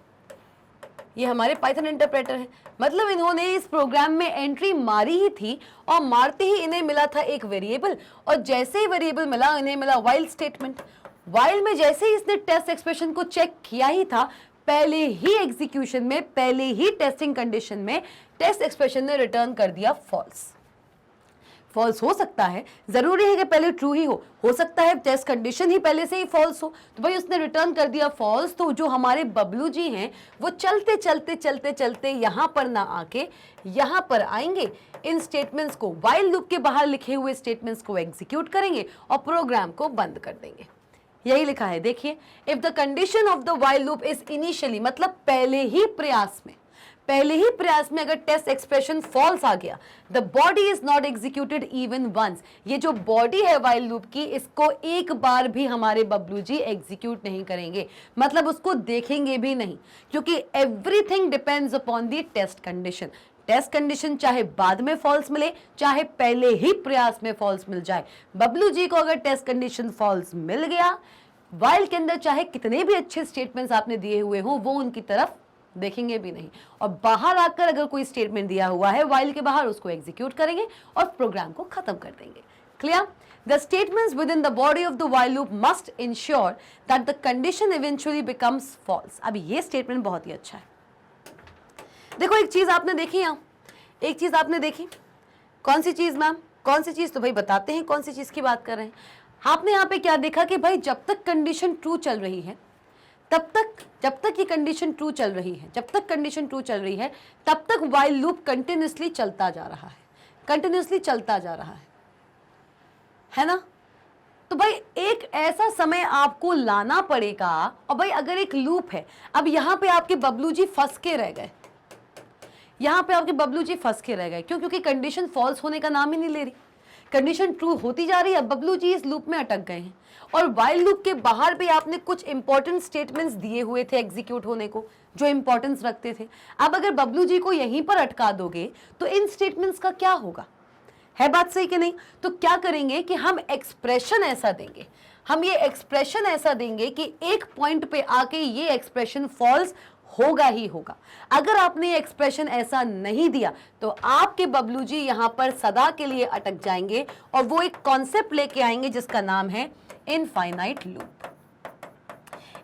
Speaker 1: ये हमारे पाइथन इंटरप्रेटर हैं। मतलब इन्होंने इस प्रोग्राम में एंट्री मारी ही थी, और मारते ही इन्हें मिला था एक वेरिएबल, और जैसे ही वेरिएबल मिला इन्हें मिला वाइल स्टेटमेंट। वाइल में जैसे ही इसने टेस्ट एक्सप्रेशन को चेक किया ही था, पहले ही एग्जीक्यूशन में, पहले ही टेस्टिंग कंडीशन में टेस्ट एक्सप्रेशन ने रिटर्न कर दिया फॉल्स। फॉल्स हो सकता है, जरूरी है कि पहले ट्रू ही हो सकता है टेस्ट कंडीशन ही पहले से ही फॉल्स हो, तो भाई उसने रिटर्न कर दिया फॉल्स। तो जो हमारे बबलू जी हैं वो चलते चलते चलते चलते यहाँ पर ना आके यहाँ पर आएंगे, इन स्टेटमेंट्स को, वाइल लूप के बाहर लिखे हुए स्टेटमेंट्स को एग्जीक्यूट करेंगे और प्रोग्राम को बंद कर देंगे। यही लिखा है, देखिए, if the condition of the while loop is initially, मतलब पहले ही प्रयास में अगर टेस्ट एक्सप्रेशन फॉल्स आ गया, the body is not executed even once, ये जो बॉडी है व्हाइल लूप की, इसको एक बार भी हमारे बबलू जी एग्जीक्यूट नहीं करेंगे, मतलब उसको देखेंगे भी नहीं, क्योंकि everything depends upon the test condition. Test condition चाहे बाद में फॉल्स मिले, चाहे पहले ही प्रयास में फॉल्स मिल जाए, बबलू जी को अगर टेस्ट कंडीशन फॉल्स मिल गया, वाइल के अंदर चाहे कितने भी अच्छे स्टेटमेंट्स आपने दिए हुए हों, वो उनकी तरफ देखेंगे भी नहीं, और बाहर आकर अगर कोई स्टेटमेंट दिया हुआ है वाइल के बाहर, उसको एग्जीक्यूट करेंगे और प्रोग्राम को खत्म कर देंगे। Clear? The statements within the body of the while loop must ensure that the condition eventually becomes false. अब ये स्टेटमेंट बहुत ही अच्छा है। देखो एक चीज आपने देखी, यहां एक चीज आपने देखी, कौन सी चीज मैम? कौन सी चीज? तो भाई बताते हैं कौन सी चीज की बात कर रहे हैं। आपने यहाँ पे क्या देखा कि भाई जब तक कंडीशन ट्रू चल रही है, तब तक, जब तक ये कंडीशन ट्रू चल रही है, जब तक कंडीशन ट्रू चल रही है, तब तक व्हाइल लूप कंटिन्यूसली चलता जा रहा है, कंटिन्यूसली चलता जा रहा है ना? तो भाई एक ऐसा समय आपको लाना पड़ेगा, और भाई अगर एक लूप है, अब यहाँ पे आपके बबलू जी फंस के रह गए, यहाँ पे आपके बबलू जी फंस के रह गए, क्यों? क्योंकि कंडीशन फॉल्स होने का नाम ही नहीं ले रही, कंडीशन ट्रू होती जा रही है, बबलू जी इस लूप में अटक गए हैं। और वाइल लूप के बाहर भी आपने कुछ इंपॉर्टेंट स्टेटमेंट्स दिए हुए थे एग्जीक्यूट होने को, जो इंपॉर्टेंस रखते थे। अब अगर बबलू जी को यहीं पर अटका दोगे तो इन स्टेटमेंट्स का क्या होगा? है बात सही कि नहीं? तो क्या करेंगे कि हम एक्सप्रेशन ऐसा देंगे, हम ये एक्सप्रेशन ऐसा देंगे कि एक पॉइंट पे आके ये एक्सप्रेशन फॉल्स होगा ही होगा। अगर आपने एक्सप्रेशन ऐसा नहीं दिया तो आपके बबलू जी यहां पर सदा के लिए अटक जाएंगे, और वो एक कॉन्सेप्ट लेके आएंगे जिसका नाम है इनफाइनाइट लूप।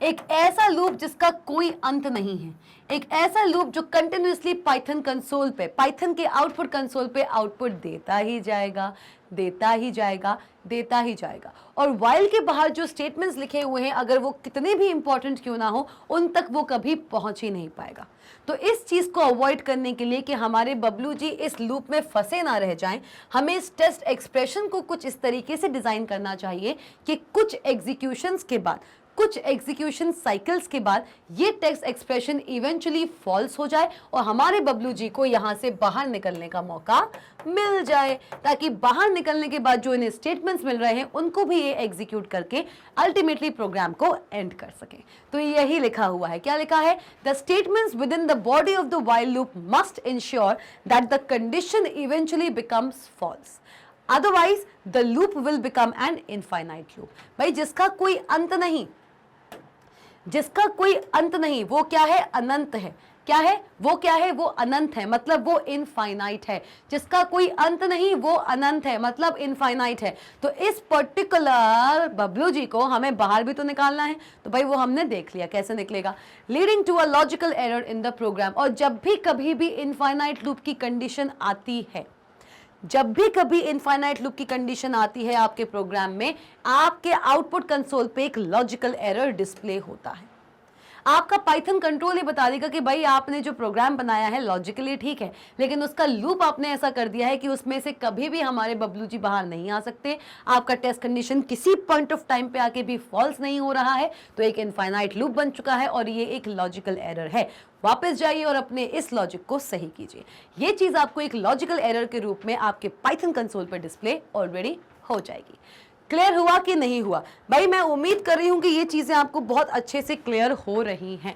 Speaker 1: एक ऐसा लूप जिसका कोई अंत नहीं है, एक ऐसा लूप जो कंटिन्यूसली पाइथन कंसोल पे, पाइथन के आउटपुट कंसोल पे आउटपुट देता ही जाएगा, देता ही जाएगा, देता ही जाएगा। और वाइल के बाहर जो स्टेटमेंट्स लिखे हुए हैं, अगर वो कितने भी इंपॉर्टेंट क्यों ना हो, उन तक वो कभी पहुंच ही नहीं पाएगा। तो इस चीज को अवॉइड करने के लिए कि हमारे बबलू जी इस लूप में फंसे ना रह जाएं, हमें इस टेस्ट एक्सप्रेशन को कुछ इस तरीके से डिजाइन करना चाहिए कि कुछ एग्जीक्यूशंस के बाद, कुछ एग्जीक्यूशन साइकिल्स के बाद ये टेक्स्ट एक्सप्रेशन इवेंचुअली फॉल्स हो जाए और हमारे बबलू जी को यहां से बाहर निकलने का मौका मिल जाए, ताकि बाहर निकलने के बाद जो इन्हें स्टेटमेंट्स मिल रहे हैं उनको भी ये एग्जीक्यूट करके अल्टीमेटली प्रोग्राम को एंड कर सके। तो यही लिखा हुआ है, क्या लिखा है? The statements within the body of the while loop must ensure that the condition eventually becomes false, otherwise the loop will become an infinite loop. भाई जिसका कोई अंत नहीं, जिसका कोई अंत नहीं, वो क्या है? अनंत है। क्या है वो? क्या है वो? अनंत है, मतलब वो इनफाइनाइट है। जिसका कोई अंत नहीं वो अनंत है, मतलब इनफाइनाइट है। तो इस पर्टिकुलर बबलू जी को हमें बाहर भी तो निकालना है, तो भाई वो हमने देख लिया कैसे निकलेगा, leading to a logical error in the program. और जब भी कभी भी इनफाइनाइट लूप की कंडीशन आती है, जब भी कभी इनफाइनाइट लूप की कंडीशन आती है आपके प्रोग्राम में, आपके आउटपुट कंसोल पे एक लॉजिकल एरर डिस्प्ले होता है। आपका पाइथन कंट्रोल ये बता देगा कि भाई आपने जो प्रोग्राम बनाया है लॉजिकली ठीक है, लेकिन उसका लूप आपने ऐसा कर दिया है कि उसमें से कभी भी हमारे बबलू जी बाहर नहीं आ सकते। आपका टेस्ट कंडीशन किसी पॉइंट ऑफ टाइम पे आके भी फॉल्स नहीं हो रहा है, तो एक इनफाइनाइट लूप बन चुका है और ये एक लॉजिकल एरर है। वापस जाइए और अपने इस लॉजिक को सही कीजिए। ये चीज आपको एक लॉजिकल एरर के रूप में आपके पाइथन कंसोल पर डिस्प्ले ऑलरेडी हो जाएगी। क्लियर हुआ कि नहीं हुआ? भाई मैं उम्मीद कर रही हूं कि ये चीजें आपको बहुत अच्छे से क्लियर हो रही हैं,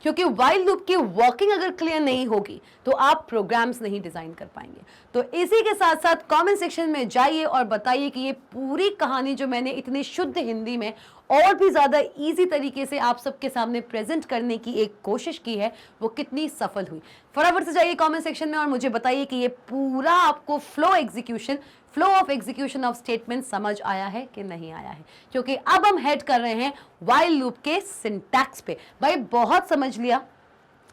Speaker 1: क्योंकि व्हाइल लूप की वर्किंग अगर क्लियर नहीं होगी तो आप प्रोग्राम्स नहीं डिजाइन कर पाएंगे। तो इसी के साथ साथ कमेंट सेक्शन में जाइए और बताइए कि ये पूरी कहानी जो मैंने इतनी शुद्ध हिंदी में और भी ज्यादा इजी तरीके से आप सबके सामने प्रेजेंट करने की एक कोशिश की है, वो कितनी सफल हुई। फटाफट से जाइए कमेंट सेक्शन में और मुझे बताइए कि ये पूरा आपको flow of execution of statement समझ आया है कि नहीं आया है, क्योंकि अब हम हेड कर रहे हैं व्हाइल लूप के सिंटैक्स पे। भाई बहुत समझ लिया,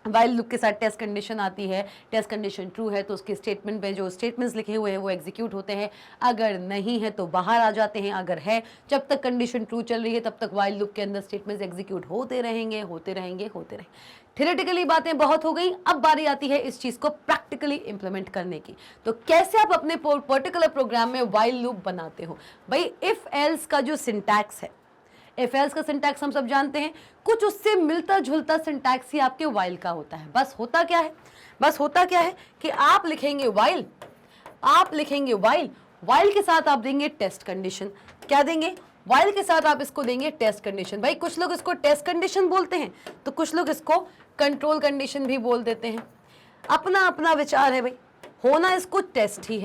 Speaker 1: व्हाइल लूप के साथ टेस्ट कंडीशन आती है, टेस्ट कंडीशन ट्रू है तो उसके स्टेटमेंट में जो स्टेटमेंट्स लिखे हुए हैं वो एग्जीक्यूट होते हैं, अगर नहीं है तो बाहर आ जाते हैं, अगर है जब तक कंडीशन ट्रू चल रही है तब तक व्हाइल लूप के अंदर स्टेटमेंट्स एग्जीक्यूट होते रहेंगे, होते रहेंगे, होते रहेंगे। थ्योरेटिकली बातें बहुत हो गई, अब बारी आती है इस चीज को प्रैक्टिकली इंप्लीमेंट करने की। तो कैसे आप अपने पर्टिकुलर प्रोग्राम में व्हाइल लूप बनाते हो? भाई इफ एल्स का जो सिंटैक्स है, इफ एल्स का सिंटैक्स हम सब जानते हैं, कुछ उससे मिलता जुलता सिंटैक्स ही आपके व्हाइल का होता है। बस होता क्या है कि आप लिखेंगे व्हाइल, व्हाइल के साथ आप देंगे टेस्ट कंडीशन। क्या देंगे? व्हाइल के साथ आप इसको देंगे टेस्ट कंडीशन। भाई कुछ लोग इसको टेस्ट कंडीशन बोलते हैं, तो कुछ लोग इसको कंट्रोल कंडीशन भी बोल देते हैं। अपना अपना विचार है भाई, होना इसको टेस्ट ही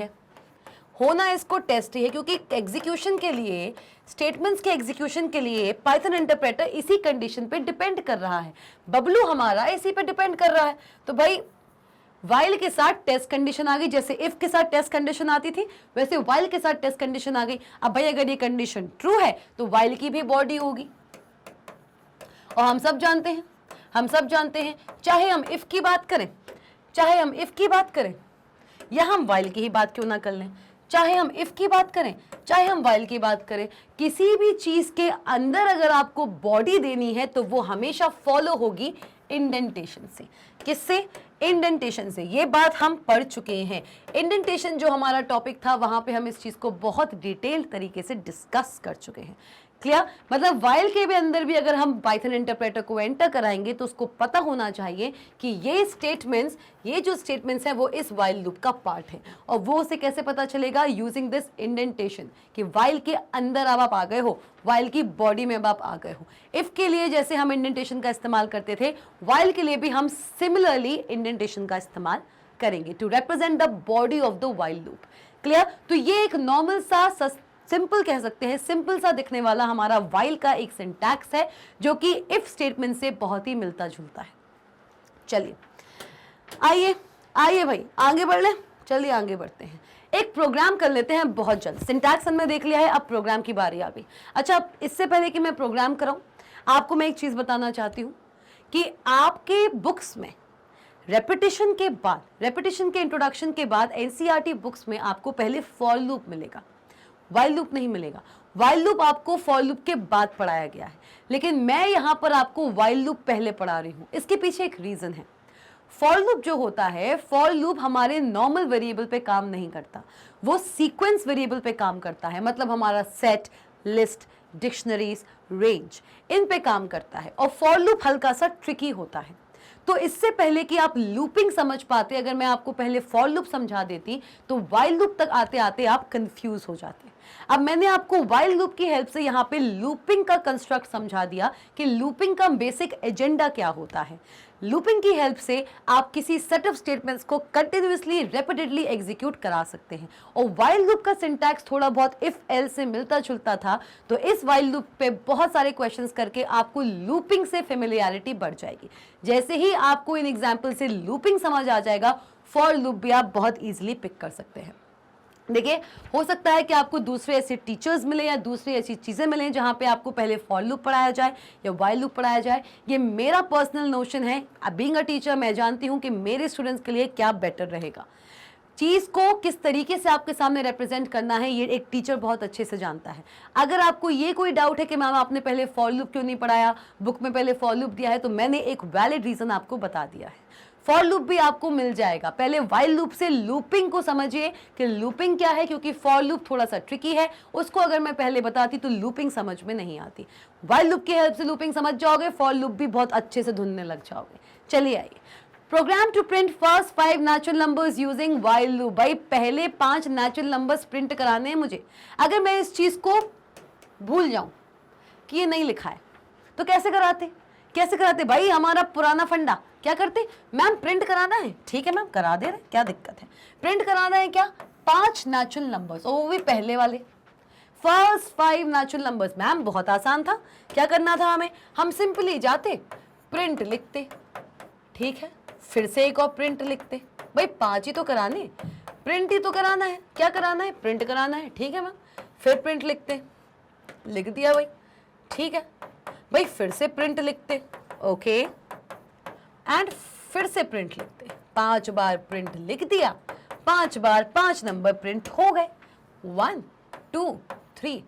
Speaker 1: है, क्योंकि एग्जीक्यूशन के लिए, स्टेटमेंट्स के एग्जीक्यूशन के लिए पाइथन इंटरप्रेटर इसी कंडीशन पे डिपेंड कर रहा है। बबलू हमारा इसी पे डिपेंड कर रहा है। तो भाई व्हाइल के साथ टेस्ट कंडीशन आ गई, जैसे इफ के साथ टेस्ट कंडीशन आती थी वैसे व्हाइल के साथ टेस्ट कंडीशन आ गई। अब भाई अगर ये कंडीशन ट्रू है तो व्हाइल की भी बॉडी होगी। और हम सब जानते हैं चाहे हम इफ की बात करें या हम व्हाइल की ही बात क्यों ना कर लें, चाहे हम इफ की बात करें चाहे हम व्हाइल की बात करें, किसी भी चीज के अंदर अगर आपको बॉडी देनी है तो वो हमेशा फॉलो होगी इंडेंटेशन से। किससे? इंडेंटेशन से। ये बात हम पढ़ चुके हैं। इंडेंटेशन जो हमारा टॉपिक था वहां पे हम इस चीज को बहुत डिटेल तरीके से डिस्कस कर चुके हैं। क्लियर? मतलब व्हाइल के भी अंदर भी अगर हम पाइथन इंटरप्रेटर को एंटर कराएंगे तो उसको पता होना चाहिए कि ये जो स्टेटमेंट्स हैं वो इस व्हाइल लूप का पार्ट है। और वो उसे कैसे पता चलेगा? यूजिंग दिस इंडेंटेशन, कि व्हाइल के अंदर अब आप आ गए हो, व्हाइल की बॉडी में अब आप आ गए हो। इफ के लिए जैसे हम इंडेंटेशन का इस्तेमाल करते थे, व्हाइल के लिए भी हम सिमिलरली इंडेंटेशन का इस्तेमाल करेंगे to represent the body of the while loop. Clear? तो ये एक नॉर्मल सा सिंपल कह सकते हैं, सिंपल सा दिखने वाला हमारा व्हाइल का एक सिंटैक्स है जो कि इफ स्टेटमेंट से बहुत ही मिलता जुलता है। चलिए आइए भाई आगे बढ़ लें। चलिए आगे बढ़ते हैं, एक प्रोग्राम कर लेते हैं बहुत जल्द। सिंटैक्स हमने देख लिया है, अब प्रोग्राम की बारी आ गई। अच्छा, इससे पहले कि मैं प्रोग्राम कराऊं, आपको मैं एक चीज बताना चाहती हूं कि आपके बुक्स में रेपिटेशन के इंट्रोडक्शन के बाद एनसीईआरटी बुक्स में आपको पहले फॉर लूप मिलेगा, व्हाइल लूप नहीं मिलेगा। व्हाइल लूप आपको फॉर लूप के बाद पढ़ाया गया है, लेकिन मैं यहां पर आपको व्हाइल लूप पहले पढ़ा रही हूं। इसके पीछे एक रीजन है। फॉर लूप जो होता है, फॉर लूप हमारे नॉर्मल वेरिएबल पे काम नहीं करता, वो सीक्वेंस वेरिएबल पे काम करता है। मतलब हमारा सेट, लिस्ट, डिक्शनरीज, रेंज, इन पे काम करता है। और फॉर लूप हल्का सा ट्रिकी होता है। तो इससे पहले कि आप लूपिंग समझ पाते, अगर मैं आपको पहले फॉर लूप समझा देती तो व्हाइल लूप तक आते आते आप कंफ्यूज हो जाते। अब मैंने आपको व्हाइल लूप की हेल्प से यहाँ पे लूपिंग का कंस्ट्रक्ट समझा दिया कि लूपिंग का बेसिक एजेंडा क्या होता है। लूपिंग की हेल्प से आप किसी सेट ऑफ स्टेटमेंट्स को कंटिन्यूअसली रेपिटेडली एग्जीक्यूट करा सकते हैं। और व्हाइल लूप का सिंटैक्स थोड़ा बहुत इफ एल से मिलता जुलता था, तो इस व्हाइल लूप पे बहुत सारे क्वेश्चंस करके आपको लूपिंग से फेमिलियरिटी बढ़ जाएगी। जैसे ही आपको इन एग्जाम्पल से लूपिंग समझ आ जाएगा, फॉर लूप भी आप बहुत ईजिली पिक कर सकते हैं। देखिए, हो सकता है कि आपको दूसरे ऐसे टीचर्स मिले या दूसरी ऐसी चीज़ें मिलें जहाँ पे आपको पहले फॉर लूप पढ़ाया जाए या व्हाइल लूप पढ़ाया जाए। ये मेरा पर्सनल नोशन है। बीइंग अ टीचर मैं जानती हूँ कि मेरे स्टूडेंट्स के लिए क्या बेटर रहेगा, चीज़ को किस तरीके से आपके सामने रिप्रेजेंट करना है, ये एक टीचर बहुत अच्छे से जानता है। अगर आपको ये कोई डाउट है कि मैम आपने पहले फॉर लूप क्यों नहीं पढ़ाया, बुक में पहले फॉर लूप दिया है, तो मैंने एक वैलिड रीज़न आपको बता दिया है। फॉर लूप भी आपको मिल जाएगा। पहले व्हाइल लूप से लूपिंग को समझिए कि लूपिंग क्या है, क्योंकि फॉर लूप थोड़ा सा ट्रिकी है। उसको अगर मैं पहले बताती तो लूपिंग समझ में नहीं आती। व्हाइल लूप की हेल्प से लूपिंग समझ जाओगे, फॉर लूप भी बहुत अच्छे से ढूंढने लग जाओगे। चलिए आइए, program to print first 5 natural numbers using while loop. भाई पहले 5 नेचुरल नंबर्स प्रिंट कराने हैं मुझे। अगर मैं इस चीज को भूल जाऊं कि ये नहीं लिखा है तो कैसे कराते भाई? हमारा पुराना फंडा क्या करते, मैम प्रिंट कराना है, ठीक है मैम करा दे रहे, क्या दिक्कत है। प्रिंट कराना है क्या? 5 नेचुरल नंबर्स, और वो भी पहले वाले फर्स्ट 5 नेचुरल नंबर्स। मैम बहुत आसान था, क्या करना था हमें? हम सिंपली जाते, प्रिंट लिखते, ठीक है, फिर से एक और प्रिंट लिखते। भाई 5 ही तो कराने, प्रिंट ही तो कराना है। क्या कराना है? प्रिंट कराना है, ठीक है मैम। फिर प्रिंट लिखते, लिख दिया भाई, ठीक है भाई। फिर से प्रिंट लिखते, ओके, एंड फिर से प्रिंट लिखते। 5 बार प्रिंट लिख दिया, 5 बार 5 नंबर प्रिंट हो गए। 1 2 3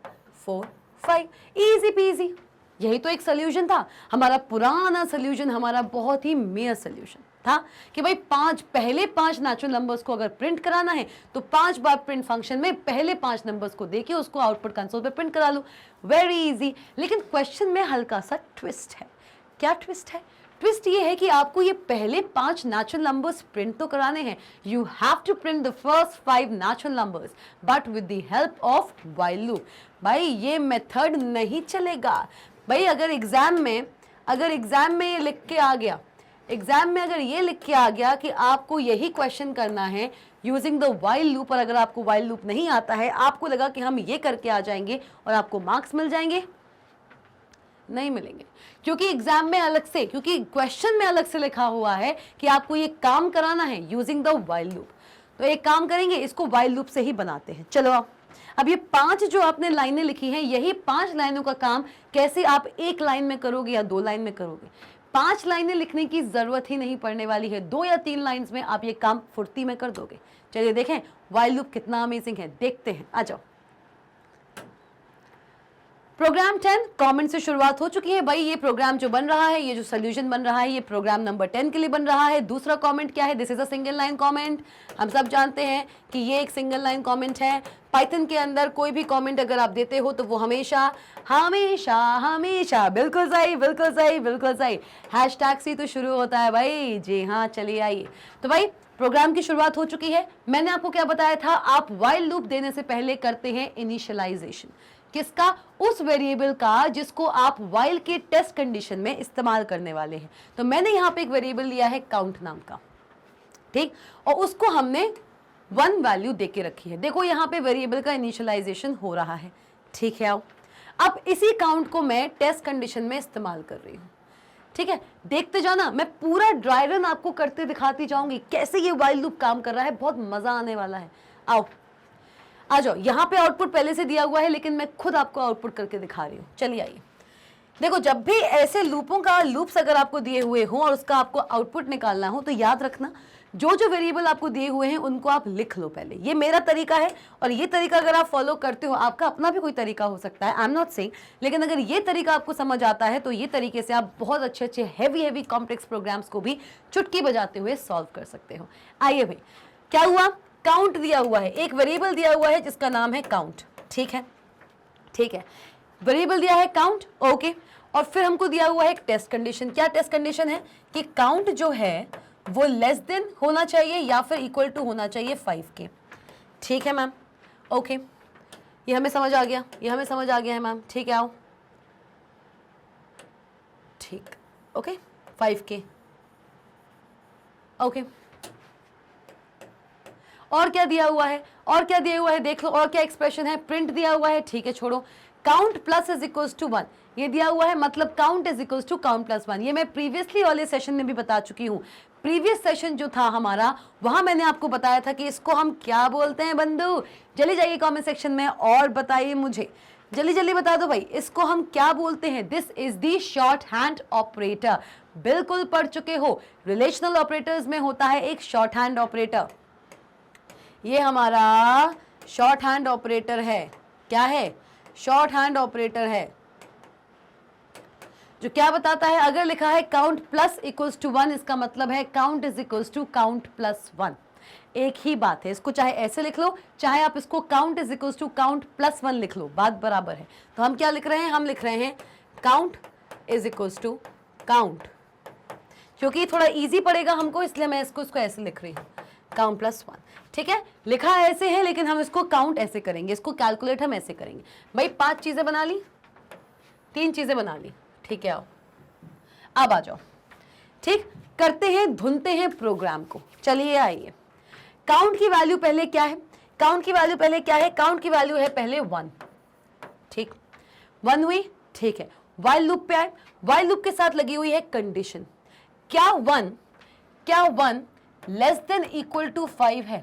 Speaker 1: 4 5, इजी पीजी। यही तो एक सोल्यूशन था हमारा, पुराना सोल्यूशन, हमारा बहुत ही मेयर सोल्यूशन। था कि भाई पहले 5 नेचुरल नंबर्स को अगर प्रिंट कराना है तो 5 बार प्रिंट फंक्शन में पहले 5 नंबर्स को देके उसको आउटपुट कंसोल पे प्रिंट करा लो, वेरी इजी। लेकिन क्वेश्चन में हल्का सा ट्विस्ट है। क्या ट्विस्ट है? ट्विस्ट ये है कि आपको ये पहले 5 नेचुरल नंबर्स प्रिंट तो कराने हैं, you have to print the first 5 natural numbers but with the help of while loop. भाई ये मेथड नहीं चलेगा। भाई अगर एग्जाम में ये लिख के आ गया, एग्जाम में अगर ये लिख के आ गया कि आपको यही क्वेश्चन करना है यूजिंग द व्हाइल लूप, और अगर आपको व्हाइल लूप नहीं आता है, आपको लगा कि हम ये करके आ जाएंगे और आपको मार्क्स मिल जाएंगे, नहीं मिलेंगे। क्योंकि एग्जाम में अलग से, क्योंकि क्वेश्चन में अलग से लिखा हुआ है कि आपको ये काम कराना है यूजिंग द व्हाइल लूप। तो एक काम करेंगे, इसको व्हाइल लूप से ही बनाते हैं। चलो अब ये 5 जो आपने लाइनें लिखी हैं, यही 5 लाइनों का काम कैसे आप एक लाइन में करोगे या 2 लाइन में करोगे। 5 लाइनें लिखने की जरूरत ही नहीं पड़ने वाली है, 2 या 3 लाइन्स में आप ये काम फुर्ती में कर दोगे। चलिए देखें व्हाइल लूप कितना अमेजिंग है, देखते हैं, आ जाओ। प्रोग्राम 10 कमेंट से शुरुआत हो चुकी है। भाई ये प्रोग्राम जो बन रहा है, ये जो सोल्यूशन बन रहा है, ये प्रोग्राम नंबर 10 के लिए बन रहा है। दूसरा कमेंट क्या है? This is a single line comment. हम सब जानते हैं कि ये एक सिंगल लाइन कमेंट है। पाइथन के अंदर कोई भी कमेंट अगर आप देते हो तो वो हमेशा हमेशा हमेशा बिल्कुल सही, बिल्कुल सही, बिल्कुल सही, हैशटैग से तो शुरू होता है भाई। जी हाँ, चलिए आइए। तो भाई प्रोग्राम की शुरुआत हो चुकी है। मैंने आपको क्या बताया था? आप व्हाइल लूप देने से पहले करते हैं इनिशियलाइजेशन। किसका? उस वेरिएबल का जिसको आप व्हाइल के टेस्ट कंडीशन में इस्तेमाल करने वाले हैं। तो मैंने यहाँ पे एक वेरिएबल लिया है काउंट नाम का, ठीक, और उसको हमने 1 वैल्यू देके रखी है। देखो यहाँ पे वेरिएबल का इनिशियलाइजेशन हो रहा है, ठीक है। आओ अब इसी काउंट को मैं टेस्ट कंडीशन में इस्तेमाल कर रही हूँ, ठीक है। देखते जाना, मैं पूरा ड्राई रन आपको करते दिखाती जाऊंगी कैसे ये व्हाइल लूप काम कर रहा है, बहुत मजा आने वाला है। आओ आ जाओ। यहाँ पे आउटपुट पहले से दिया हुआ है लेकिन मैं खुद आपको आउटपुट करके दिखा रही हूँ। चलिए आइए। देखो जब भी ऐसे लूप्स अगर आपको दिए हुए हों और उसका आपको आउटपुट निकालना हो तो याद रखना जो जो वेरिएबल आपको दिए हुए हैं उनको आप लिख लो पहले। ये मेरा तरीका है और ये तरीका अगर आप फॉलो करते हो, आपका अपना भी कोई तरीका हो सकता है, आई एम नॉट सेइंग, लेकिन अगर ये तरीका आपको समझ आता है तो ये तरीके से आप बहुत अच्छे अच्छे हैवी कॉम्प्लेक्स प्रोग्राम्स को भी चुटकी बजाते हुए सॉल्व कर सकते हो। आइए भाई, क्या हुआ? काउंट दिया हुआ है, एक वेरिएबल दिया हुआ है जिसका नाम है काउंट, ठीक है, ठीक है। वेरिएबल दिया है काउंट, ओके। और फिर हमको दिया हुआ है एक टेस्ट कंडीशन। क्या टेस्ट कंडीशन है? कि काउंट जो है वो लेस देन होना चाहिए या फिर इक्वल टू होना चाहिए 5 के, ठीक है मैम, ओके। ये हमें समझ आ गया, ये हमें समझ आ गया है मैम, ठीक है। आओ, ठीक, ओके, 5 के, ओके। और क्या दिया हुआ है? और क्या दिया हुआ है देख लो। और क्या एक्सप्रेशन है? प्रिंट दिया हुआ है, ठीक है, छोड़ो। Count plus is equals to 1 ये दिया हुआ है, मतलब count is equals to count plus 1। ये मैं प्रीवियसली वाले सेशन में भी बता चुकी हूँ। प्रीवियस सेशन जो था हमारा, वहां मैंने आपको बताया था कि इसको हम क्या बोलते हैं बंधु। जल्दी जाइए कमेंट सेक्शन में और बताइए मुझे, जल्दी जल्दी बता दो भाई, इसको हम क्या बोलते हैं। This is the short hand operator. बिल्कुल पढ़ चुके हो, रिलेशनल ऑपरेटर्स में होता है एक शॉर्ट हैंड ऑपरेटर। ये हमारा शॉर्ट हैंड ऑपरेटर है। क्या है? शॉर्ट हैंड ऑपरेटर है जो क्या बताता है? अगर लिखा है काउंट प्लस इक्वल्स टू 1, इसका मतलब है count is equals to count plus 1। एक ही बात है, इसको चाहे ऐसे लिख लो, चाहे आप इसको count is equals to count plus 1 लिख लो, बात बराबर है। तो हम क्या लिख रहे हैं? हम लिख रहे हैं count is equals to count, क्योंकि थोड़ा इजी पड़ेगा हमको, इसलिए मैं इसको ऐसे लिख रही हूँ, काउंट प्लस 1, ठीक है। लिखा ऐसे है लेकिन हम इसको काउंट ऐसे करेंगे, इसको कैलकुलेट हम ऐसे करेंगे। भाई 5 चीजें बना ली, 3 चीजें बना ली, ठीक है। आओ अब आ जाओ, ठीक, करते हैं, धुनते हैं प्रोग्राम को। चलिए आइए। काउंट की वैल्यू पहले क्या है? काउंट की वैल्यू पहले क्या है? काउंट की वैल्यू है पहले 1, ठीक, 1 हुई, ठीक है। व्हाइल लूप पे आए, व्हाइल लूप के साथ लगी हुई है कंडीशन। क्या 1 लेस देन इक्वल टू 5 है?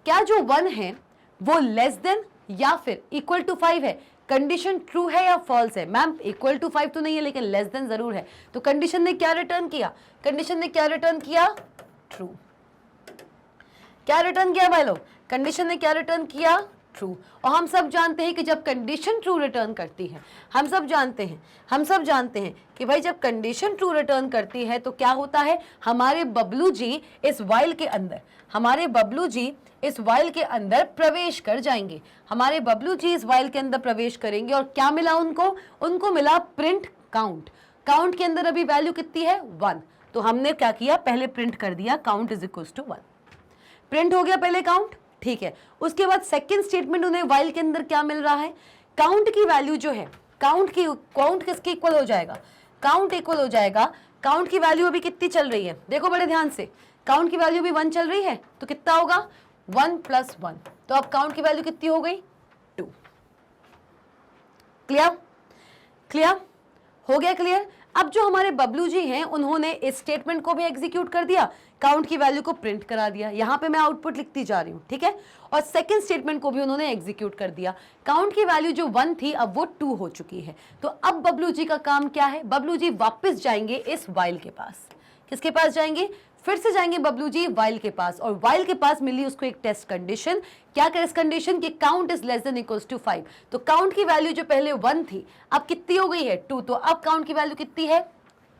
Speaker 1: क्या जो 1 है वो लेस देन या फिर इक्वल टू 5 है? कंडीशन ट्रू है या फॉल्स है? मैम इक्वल टू 5 तो नहीं है लेकिन लेस देन जरूर है। तो कंडीशन ने क्या रिटर्न किया? कंडीशन ने क्या रिटर्न किया? ट्रू। क्या रिटर्न किया भाई लोग? कंडीशन ने क्या रिटर्न किया? ट्रू। और हम सब जानते हैं कि जब कंडीशन ट्रू रिटर्न करती है, हम सब जानते हैं कि भाई जब कंडीशन ट्रू रिटर्न करती है तो क्या होता है, हमारे बबलू जी इस वाइल के अंदर, हमारे बबलू जी इस वाइल के अंदर प्रवेश कर जाएंगे, हमारे बबलू जी इस वाइल के अंदर प्रवेश करेंगे और क्या मिला उनको, उनको मिला प्रिंट काउंट। काउंट के अंदर अभी वैल्यू कितनी है 1, तो हमने क्या किया, पहले प्रिंट कर दिया count is equal to 1। Print हो गया पहले काउंट, ठीक है। उसके बाद सेकंड स्टेटमेंट उन्हें वाइल के अंदर क्या मिल रहा है, काउंट की वैल्यू जो है, काउंट किसके इक्वल हो जाएगा, काउंट इक्वल हो जाएगा, काउंट की वैल्यू अभी कितनी चल रही है, देखो बड़े ध्यान से, काउंट की वैल्यू भी 1 चल रही है, तो कितना होगा 1 + 1, तो अब काउंट की वैल्यू कितनी हो गई 2। क्लियर हो गया, क्लियर। अब जो हमारे बबलू जी हैं उन्होंने इस स्टेटमेंट को भी एग्जीक्यूट कर दिया, काउंट की वैल्यू को प्रिंट करा दिया, यहां पे मैं आउटपुट लिखती जा रही हूं, ठीक है। और सेकंड स्टेटमेंट को भी उन्होंने एग्जीक्यूट कर दिया, काउंट की वैल्यू जो 1 थी अब वो 2 हो चुकी है। तो अब बबलू जी का काम क्या है, बबलू जी वापस जाएंगे इस वाइल के पास, किसके पास जाएंगे, फिर से जाएंगे बबलू जी वाइल के पास, और वाइल के पास मिली उसको एक टेस्ट कंडीशन, क्या टेस्ट कंडीशन, कि count is less than equals to 5। तो काउंट की वैल्यू जो पहले 1 थी अब कितनी हो गई है 2, तो अब काउंट की वैल्यू कितनी है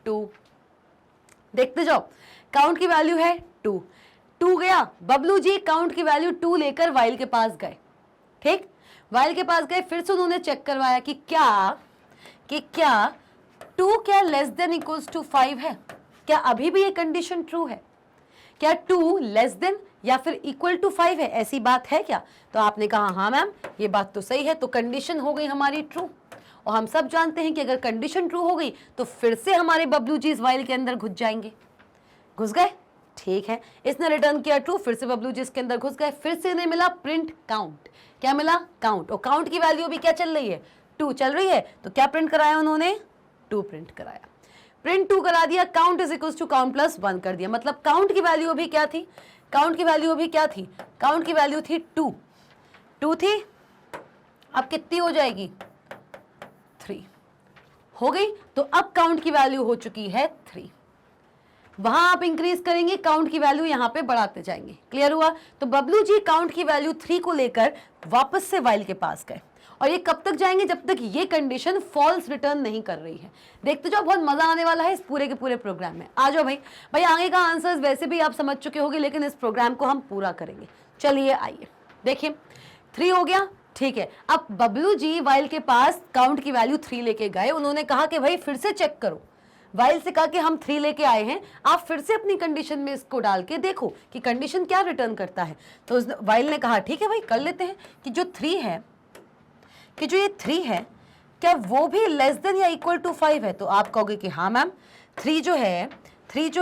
Speaker 1: 2। देखते जाओ, काउंट की वैल्यू है 2 गया, बबलू जी काउंट की वैल्यू 2 लेकर वाइल के पास गए, ठीक, वाइल के पास गए, फिर से उन्होंने चेक करवाया कि क्या 2 क्या लेस देन इक्वल्स टू 5 है, क्या अभी भी ये कंडीशन ट्रू है, क्या 2 लेस देन या फिर इक्वल टू 5 है, ऐसी बात है क्या, तो आपने कहा हाँ मैम ये बात तो सही है, तो कंडीशन हो गई हमारी ट्रू। और हम सब जानते हैं कि अगर कंडीशन ट्रू हो गई तो फिर से हमारे बबलू जी इस वाइल के अंदर घुस जाएंगे, घुस गए, ठीक है, इसने रिटर्न किया ट्रू, फिर से बबलू जी इसके अंदर घुस गए, फिर से इन्हें मिला प्रिंट काउंट, क्या मिला काउंट, और काउंट की वैल्यू अभी क्या चल रही है 2 चल रही है, तो क्या प्रिंट कराया उन्होंने 2 प्रिंट कराया, प्रिंट 2 करा दिया, count is equal to count plus 1 कर दिया, मतलब काउंट की वैल्यू अभी क्या थी, काउंट की वैल्यू अभी क्या थी, काउंट की वैल्यू थी 2 थी, अब कितनी हो जाएगी 3 हो गई, तो अब काउंट की वैल्यू हो चुकी है 3, वहां आप इंक्रीज करेंगे, काउंट की वैल्यू यहां पे बढ़ाते जाएंगे, क्लियर हुआ। तो बबलू जी काउंट की वैल्यू 3 को लेकर वापस से वाइल के पास गए, और ये कब तक जाएंगे, जब तक ये कंडीशन फॉल्स रिटर्न नहीं कर रही है। देखते जाओ, बहुत मजा आने वाला है इस पूरे के पूरे प्रोग्राम में। आ जाओ भाई आगे का आंसर्स वैसे भी आप समझ चुके होंगे, लेकिन इस प्रोग्राम को हम पूरा करेंगे। चलिए आइए देखिए, 3 हो गया, ठीक है। अब बबलू जी वाइल के पास काउंट की वैल्यू 3 लेके गए, उन्होंने कहा कि भाई फिर से चेक करो, वाइल से कहा कि हम 3 लेके आए हैं, आप फिर से अपनी कंडीशन में इसको डाल के देखो कि कंडीशन क्या रिटर्न करता है। तो वाइल ने कहा ठीक है भाई कर लेते हैं, कि जो 3 है, कि जो ये 3 है क्या वो भी लेस देन या इक्वल टू 5 है, तो आप कहोगे कि हाँ मैम 3 जो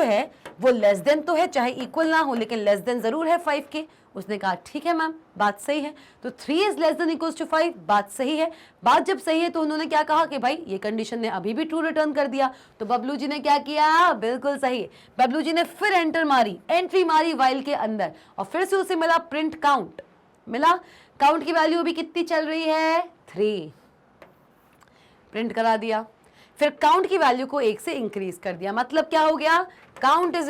Speaker 1: है वो लेस देन तो है, चाहे इक्वल ना हो लेकिन लेस देन जरूर है 5 के। उसने कहा ठीक है मैम बात सही है, तो 3 is less than equals to 5, बात सही है। बात जब सही है तो उन्होंने क्या कहा कि भाई ये कंडीशन ने अभी भी ट्रू रिटर्न कर दिया, तो बबलू जी ने क्या किया, बिल्कुल सही, बबलू जी ने फिर एंट्री मारी वाइल के अंदर, और फिर से उसे मिला प्रिंट काउंट, मिला काउंट की वैल्यू अभी कितनी चल रही है 3, प्रिंट करा दिया, फिर काउंट की वैल्यू को 1 से इंक्रीज कर दिया, मतलब क्या हो गया, काउंट इज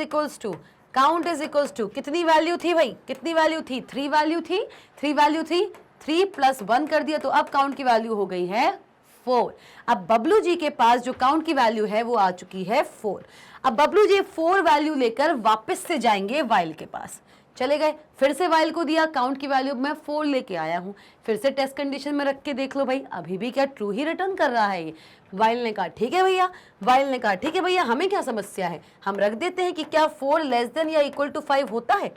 Speaker 1: इक्वल्स टू कितनी वैल्यू थी भाई, कितनी वैल्यू थी 3 वैल्यू थी, 3 + 1 कर दिया, तो अब काउंट की वैल्यू हो गई है 4। अब बबलू जी के पास जो काउंट की वैल्यू है वो आ चुकी है 4। अब बबलू जी 4 वैल्यू लेकर वापस से जाएंगे वाइल के पास, चले गए, फिर से वाइल को दिया, काउंट की वैल्यू मैं 4 लेके आया हूं, फिर से टेस्ट कंडीशन में रख के देख लो भाई अभी भी क्या ट्रू ही रिटर्न कर रहा है ये। वाइल ने कहा ठीक है भैया, हमें क्या समस्या है, हम रख देते हैं कि क्या 4 लेस देन या इक्वल टू 5 होता है।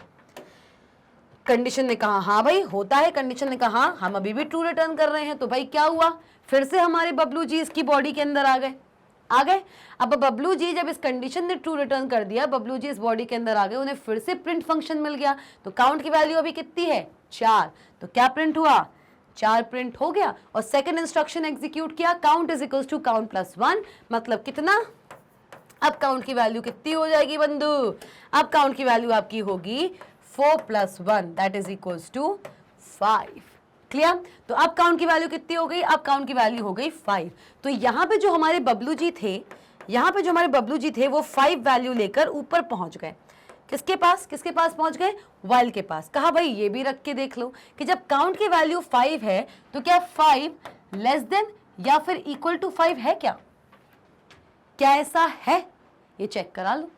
Speaker 1: कंडीशन ने कहा हाँ भाई होता है, कंडीशन ने कहा हाँ हम अभी भी ट्रू रिटर्न कर रहे हैं, तो भाई क्या हुआ, फिर से हमारे बबलू जी इसकी बॉडी के अंदर आ गए। अब बबलू जी जब इस कंडीशन ने ट्रू रिटर्न कर दिया, बबलू जी इस बॉडी के अंदर आ गए, उन्हें फिर से प्रिंट फंक्शन मिल गया, तो काउंट की वैल्यू अभी कितनी है 4, तो क्या प्रिंट हुआ 4 प्रिंट हो गया, और सेकंड इंस्ट्रक्शन एग्जीक्यूट किया, count is equals to count plus 1, मतलब कितना, अब काउंट की वैल्यू कितनी हो जाएगी बंधु, अब काउंट की वैल्यू आपकी होगी 4 + 1 that is equals to 5। Clear, तो अब काउंट की वैल्यू कितनी हो गई, अब काउंट की वैल्यू हो गई 5। तो यहाँ पे जो हमारे बबलू जी थे, वो 5 वैल्यू लेकर ऊपर पहुंच गए, किसके पास पहुंच गए? वाइल के पास। कहा भाई ये भी रख के देख लो कि जब काउंट की वैल्यू 5 है तो क्या 5 लेस देन या फिर इक्वल टू 5 है क्या ऐसा है? ये चेक करा लो।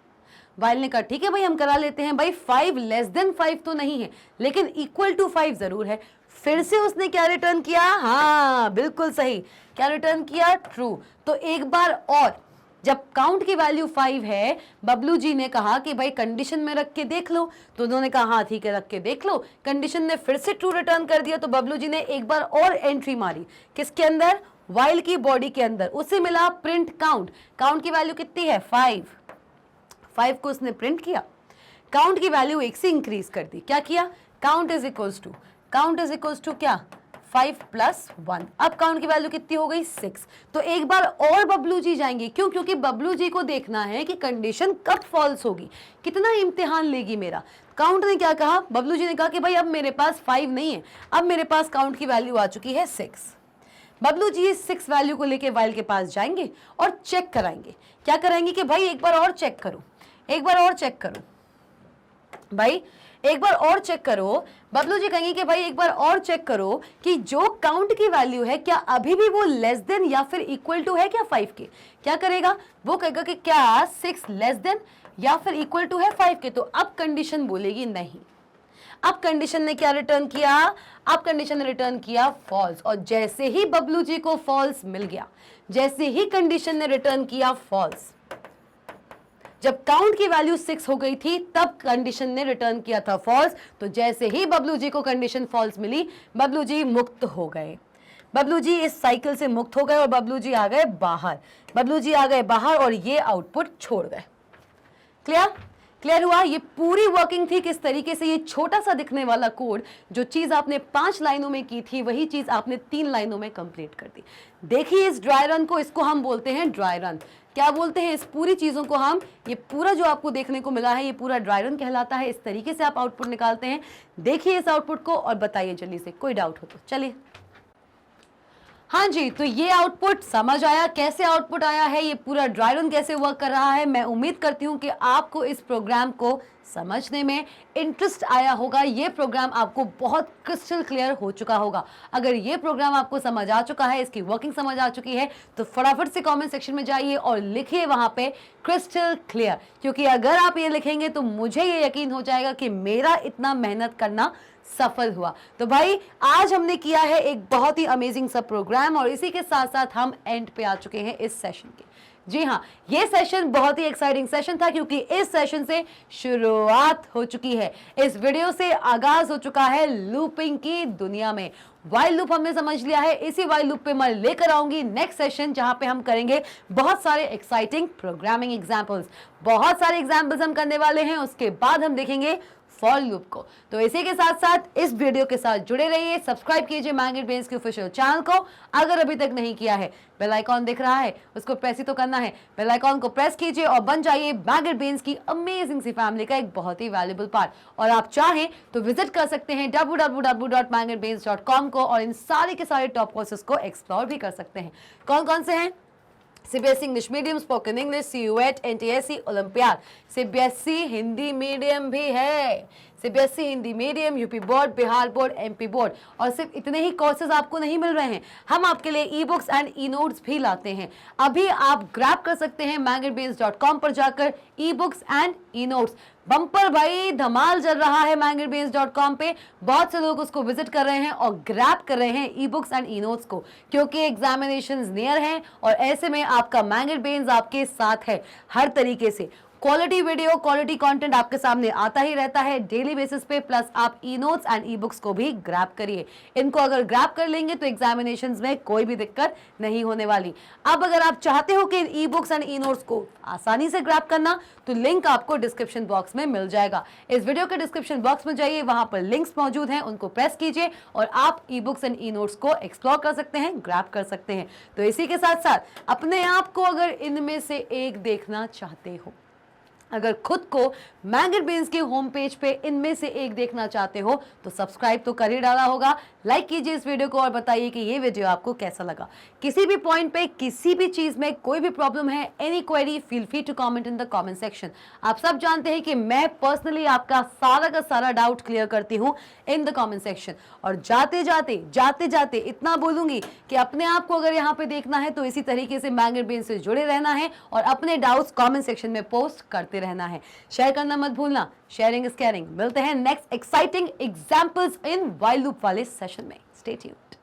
Speaker 1: वाइल ने कहा ठीक है भाई हम करा लेते हैं। भाई 5 लेस देन 5 तो नहीं है लेकिन इक्वल टू 5 जरूर है। फिर से उसने क्या रिटर्न किया? हाँ बिल्कुल सही, क्या रिटर्न किया? ट्रू। तो एक बार और जब काउंट की वैल्यू 5 है, बबलू जी ने कहा कि भाई कंडीशन में रख के देख लो, तो उन्होंने कहा हाँ ठीक है रख के देख लो। कंडीशन ने फिर से ट्रू रिटर्न कर दिया तो बबलू जी ने एक बार और एंट्री मारी। किसके अंदर? वाइल की बॉडी के अंदर। उसे मिला प्रिंट काउंट। काउंट की वैल्यू कितनी है? 5 को उसने प्रिंट किया, काउंट की वैल्यू 1 से इंक्रीज कर दी। क्या किया? काउंट इज इक्वल्स टू क्या? 5 प्लस 1। अब काउंट की वैल्यू कितनी हो गई? 6। तो एक बार और बबलू जी जाएंगे। क्यों? क्योंकि बबलू जी को देखना है कि कंडीशन कब फॉल्स होगी, कितना इम्तिहान लेगी मेरा। काउंट ने क्या कहा? बबलू जी ने कहा कि भाई अब मेरे पास 5 नहीं है, अब मेरे पास काउंट की वैल्यू आ चुकी है 6। बबलू जी इस 6 वैल्यू को लेके वाइल के पास जाएंगे और चेक कराएंगे। क्या कराएंगे कि भाई एक बार और चेक करो, एक बार और चेक करो, भाई एक बार और चेक करो। बबलू जी कहेंगे कि भाई एक बार और चेक करो कि जो काउंट की वैल्यू है क्या अभी भी वो लेस देन या फिर इक्वल टू है क्या 5 के। क्या करेगा? वो कहेगा कि क्या 6 लेस देन या फिर इक्वल टू है 5 के। तो अब कंडीशन बोलेगी नहीं। अब कंडीशन ने क्या रिटर्न किया? अब कंडीशन ने रिटर्न किया फॉल्स। और जैसे ही बबलू जी को फॉल्स मिल गया, जैसे ही कंडीशन ने रिटर्न किया फॉल्स, जब काउंट की वैल्यू 6 हो गई थी तब कंडीशन ने रिटर्न किया था फॉल्स। तो जैसे ही बबलू जी को कंडीशन फॉल्स मिली, बबलू जी मुक्त हो गए। बबलू जी इस साइकिल से मुक्त हो गए और बबलू जी आ गए बाहर। बबलू जी आ गए बाहर और ये आउटपुट छोड़ गए। क्लियर हुआ? ये पूरी वर्किंग थी किस तरीके से ये छोटा सा दिखने वाला कोड, जो चीज आपने 5 लाइनों में की थी वही चीज आपने 3 लाइनों में कंप्लीट कर दी। देखिए इस ड्राई रन को, इसको हम बोलते हैं ड्राई रन। क्या बोलते हैं? इस पूरी चीजों को हम, ये पूरा जो आपको देखने को मिला है ये पूरा ड्राई रन कहलाता है। इस तरीके से आप आउटपुट निकालते हैं। देखिए इस आउटपुट को और बताइए जल्दी से, कोई डाउट हो तो। चलिए हाँ जी, तो ये आउटपुट समझ आया कैसे आउटपुट आया है, ये पूरा ड्राई रन कैसे वर्क कर रहा है। मैं उम्मीद करती हूँ कि आपको इस प्रोग्राम को समझने में इंटरेस्ट आया होगा। ये प्रोग्राम आपको बहुत क्रिस्टल क्लियर हो चुका होगा। अगर ये प्रोग्राम आपको समझ आ चुका है, इसकी वर्किंग समझ आ चुकी है, तो फटाफट से कमेंट सेक्शन में जाइए और लिखिए वहां पे क्रिस्टल क्लियर। क्योंकि अगर आप ये लिखेंगे तो मुझे ये यकीन हो जाएगा कि मेरा इतना मेहनत करना सफल हुआ। तो भाई आज हमने किया है एक बहुत ही अमेजिंग सा प्रोग्राम और इसी के साथ साथ हम एंड पे आ चुके हैं इस सेशन के। जी हाँ, ये सेशन बहुत ही एक्साइटिंग सेशन था क्योंकि इस सेशन से शुरुआत हो चुकी है, इस वीडियो से आगाज हो चुका है लूपिंग की दुनिया में। वाइल लूप हमने समझ लिया है। इसी वाइल लूप पे मैं लेकर आऊंगी नेक्स्ट सेशन जहां पे हम करेंगे बहुत सारे एक्साइटिंग प्रोग्रामिंग एग्जांपल्स। बहुत सारे एग्जांपल्स हम करने वाले हैं, उसके बाद हम देखेंगे फॉर लूप को। तो इसी के साथ साथ इस वीडियो के साथ जुड़े रहिए, सब्सक्राइब कीजिए मैग्नेट ब्रेन्स के ऑफिशियल चैनल को अगर अभी तक नहीं किया है। बेल आइकॉन दिख रहा है, उसको प्रेस ही तो करना है। बेल आइकॉन को प्रेस कीजिए और बन जाइए मैग्नेट ब्रेन्स की अमेजिंग सी फैमिली का एक बहुत ही वैल्यूएबल पार्ट। और आप चाहें तो विजिट कर सकते हैं www.magnetbrains.com को और इन सारे के सारे टॉप कोर्सेज को एक्सप्लोर भी कर सकते हैं। कौन कौन से हैं? CBSE English medium, spoken English, CUET, NTSC, olympiad. CBSE Hindi medium भी है, CBSE Hindi medium, UP board, Bihar board, MP board. और सिर्फ इतने ही कोर्सेज आपको नहीं मिल रहे हैं, हम आपके लिए e books and e notes भी लाते हैं। अभी आप ग्रैब कर सकते हैं magnetbrains.com पर जाकर e books and e notes. Bumper भाई धमाल चल रहा है magnetbrains.com पे, बहुत से लोग उसको विजिट कर रहे हैं और ग्रैब कर रहे हैं e books and e notes को, क्योंकि एग्जामिनेशंस नियर हैं और ऐसे में आपका मैग्नेट आपके साथ है हर तरीके से। क्वालिटी वीडियो, क्वालिटी कंटेंट आपके सामने आता ही रहता है डेली बेसिस पे। प्लस आप ई नोट्स एंड ई बुक्स को भी ग्रैब करिए। इनको अगर ग्रैब कर लेंगे तो एग्जामिनेशंस में कोई भी दिक्कत नहीं होने वाली। अब अगर आप चाहते हो कि e books and e notes को आसानी से ग्रैब करना, तो लिंक आपको डिस्क्रिप्शन बॉक्स में मिल जाएगा। इस वीडियो के डिस्क्रिप्शन बॉक्स में जाइए, वहां पर लिंक्स मौजूद हैं, उनको प्रेस कीजिए और आप e books and e notes को एक्सप्लोर कर सकते हैं, ग्रैब कर सकते हैं। तो इसी के साथ साथ अपने आप को अगर इनमें से एक देखना चाहते हो, अगर खुद को मैंगन ब्रेन्स के होम पेज पे इनमें से एक देखना चाहते हो तो सब्सक्राइब तो कर ही डाला होगा, लाइक कीजिए इस वीडियो को और बताइए कि ये वीडियो आपको कैसा लगा। किसी भी पॉइंट पे, किसी भी चीज में कोई भी प्रॉब्लम है, any query, feel free to comment in the comment section. आप सब जानते हैं कि मैं पर्सनली आपका सारा का सारा डाउट क्लियर करती हूँ इन द कमेंट सेक्शन। और जाते जाते इतना बोलूंगी कि अपने आप को अगर यहाँ पे देखना है तो इसी तरीके से मैंगन ब्रेन से जुड़े रहना है और अपने डाउट्स कमेंट सेक्शन में पोस्ट करते रहना है। शेयर करना मत भूलना, शेयरिंग इज केयरिंग। मिलते हैं नेक्स्ट एक्साइटिंग एग्जांपल्स इन व्हाइल लूप वाले सेशन में। Stay tuned.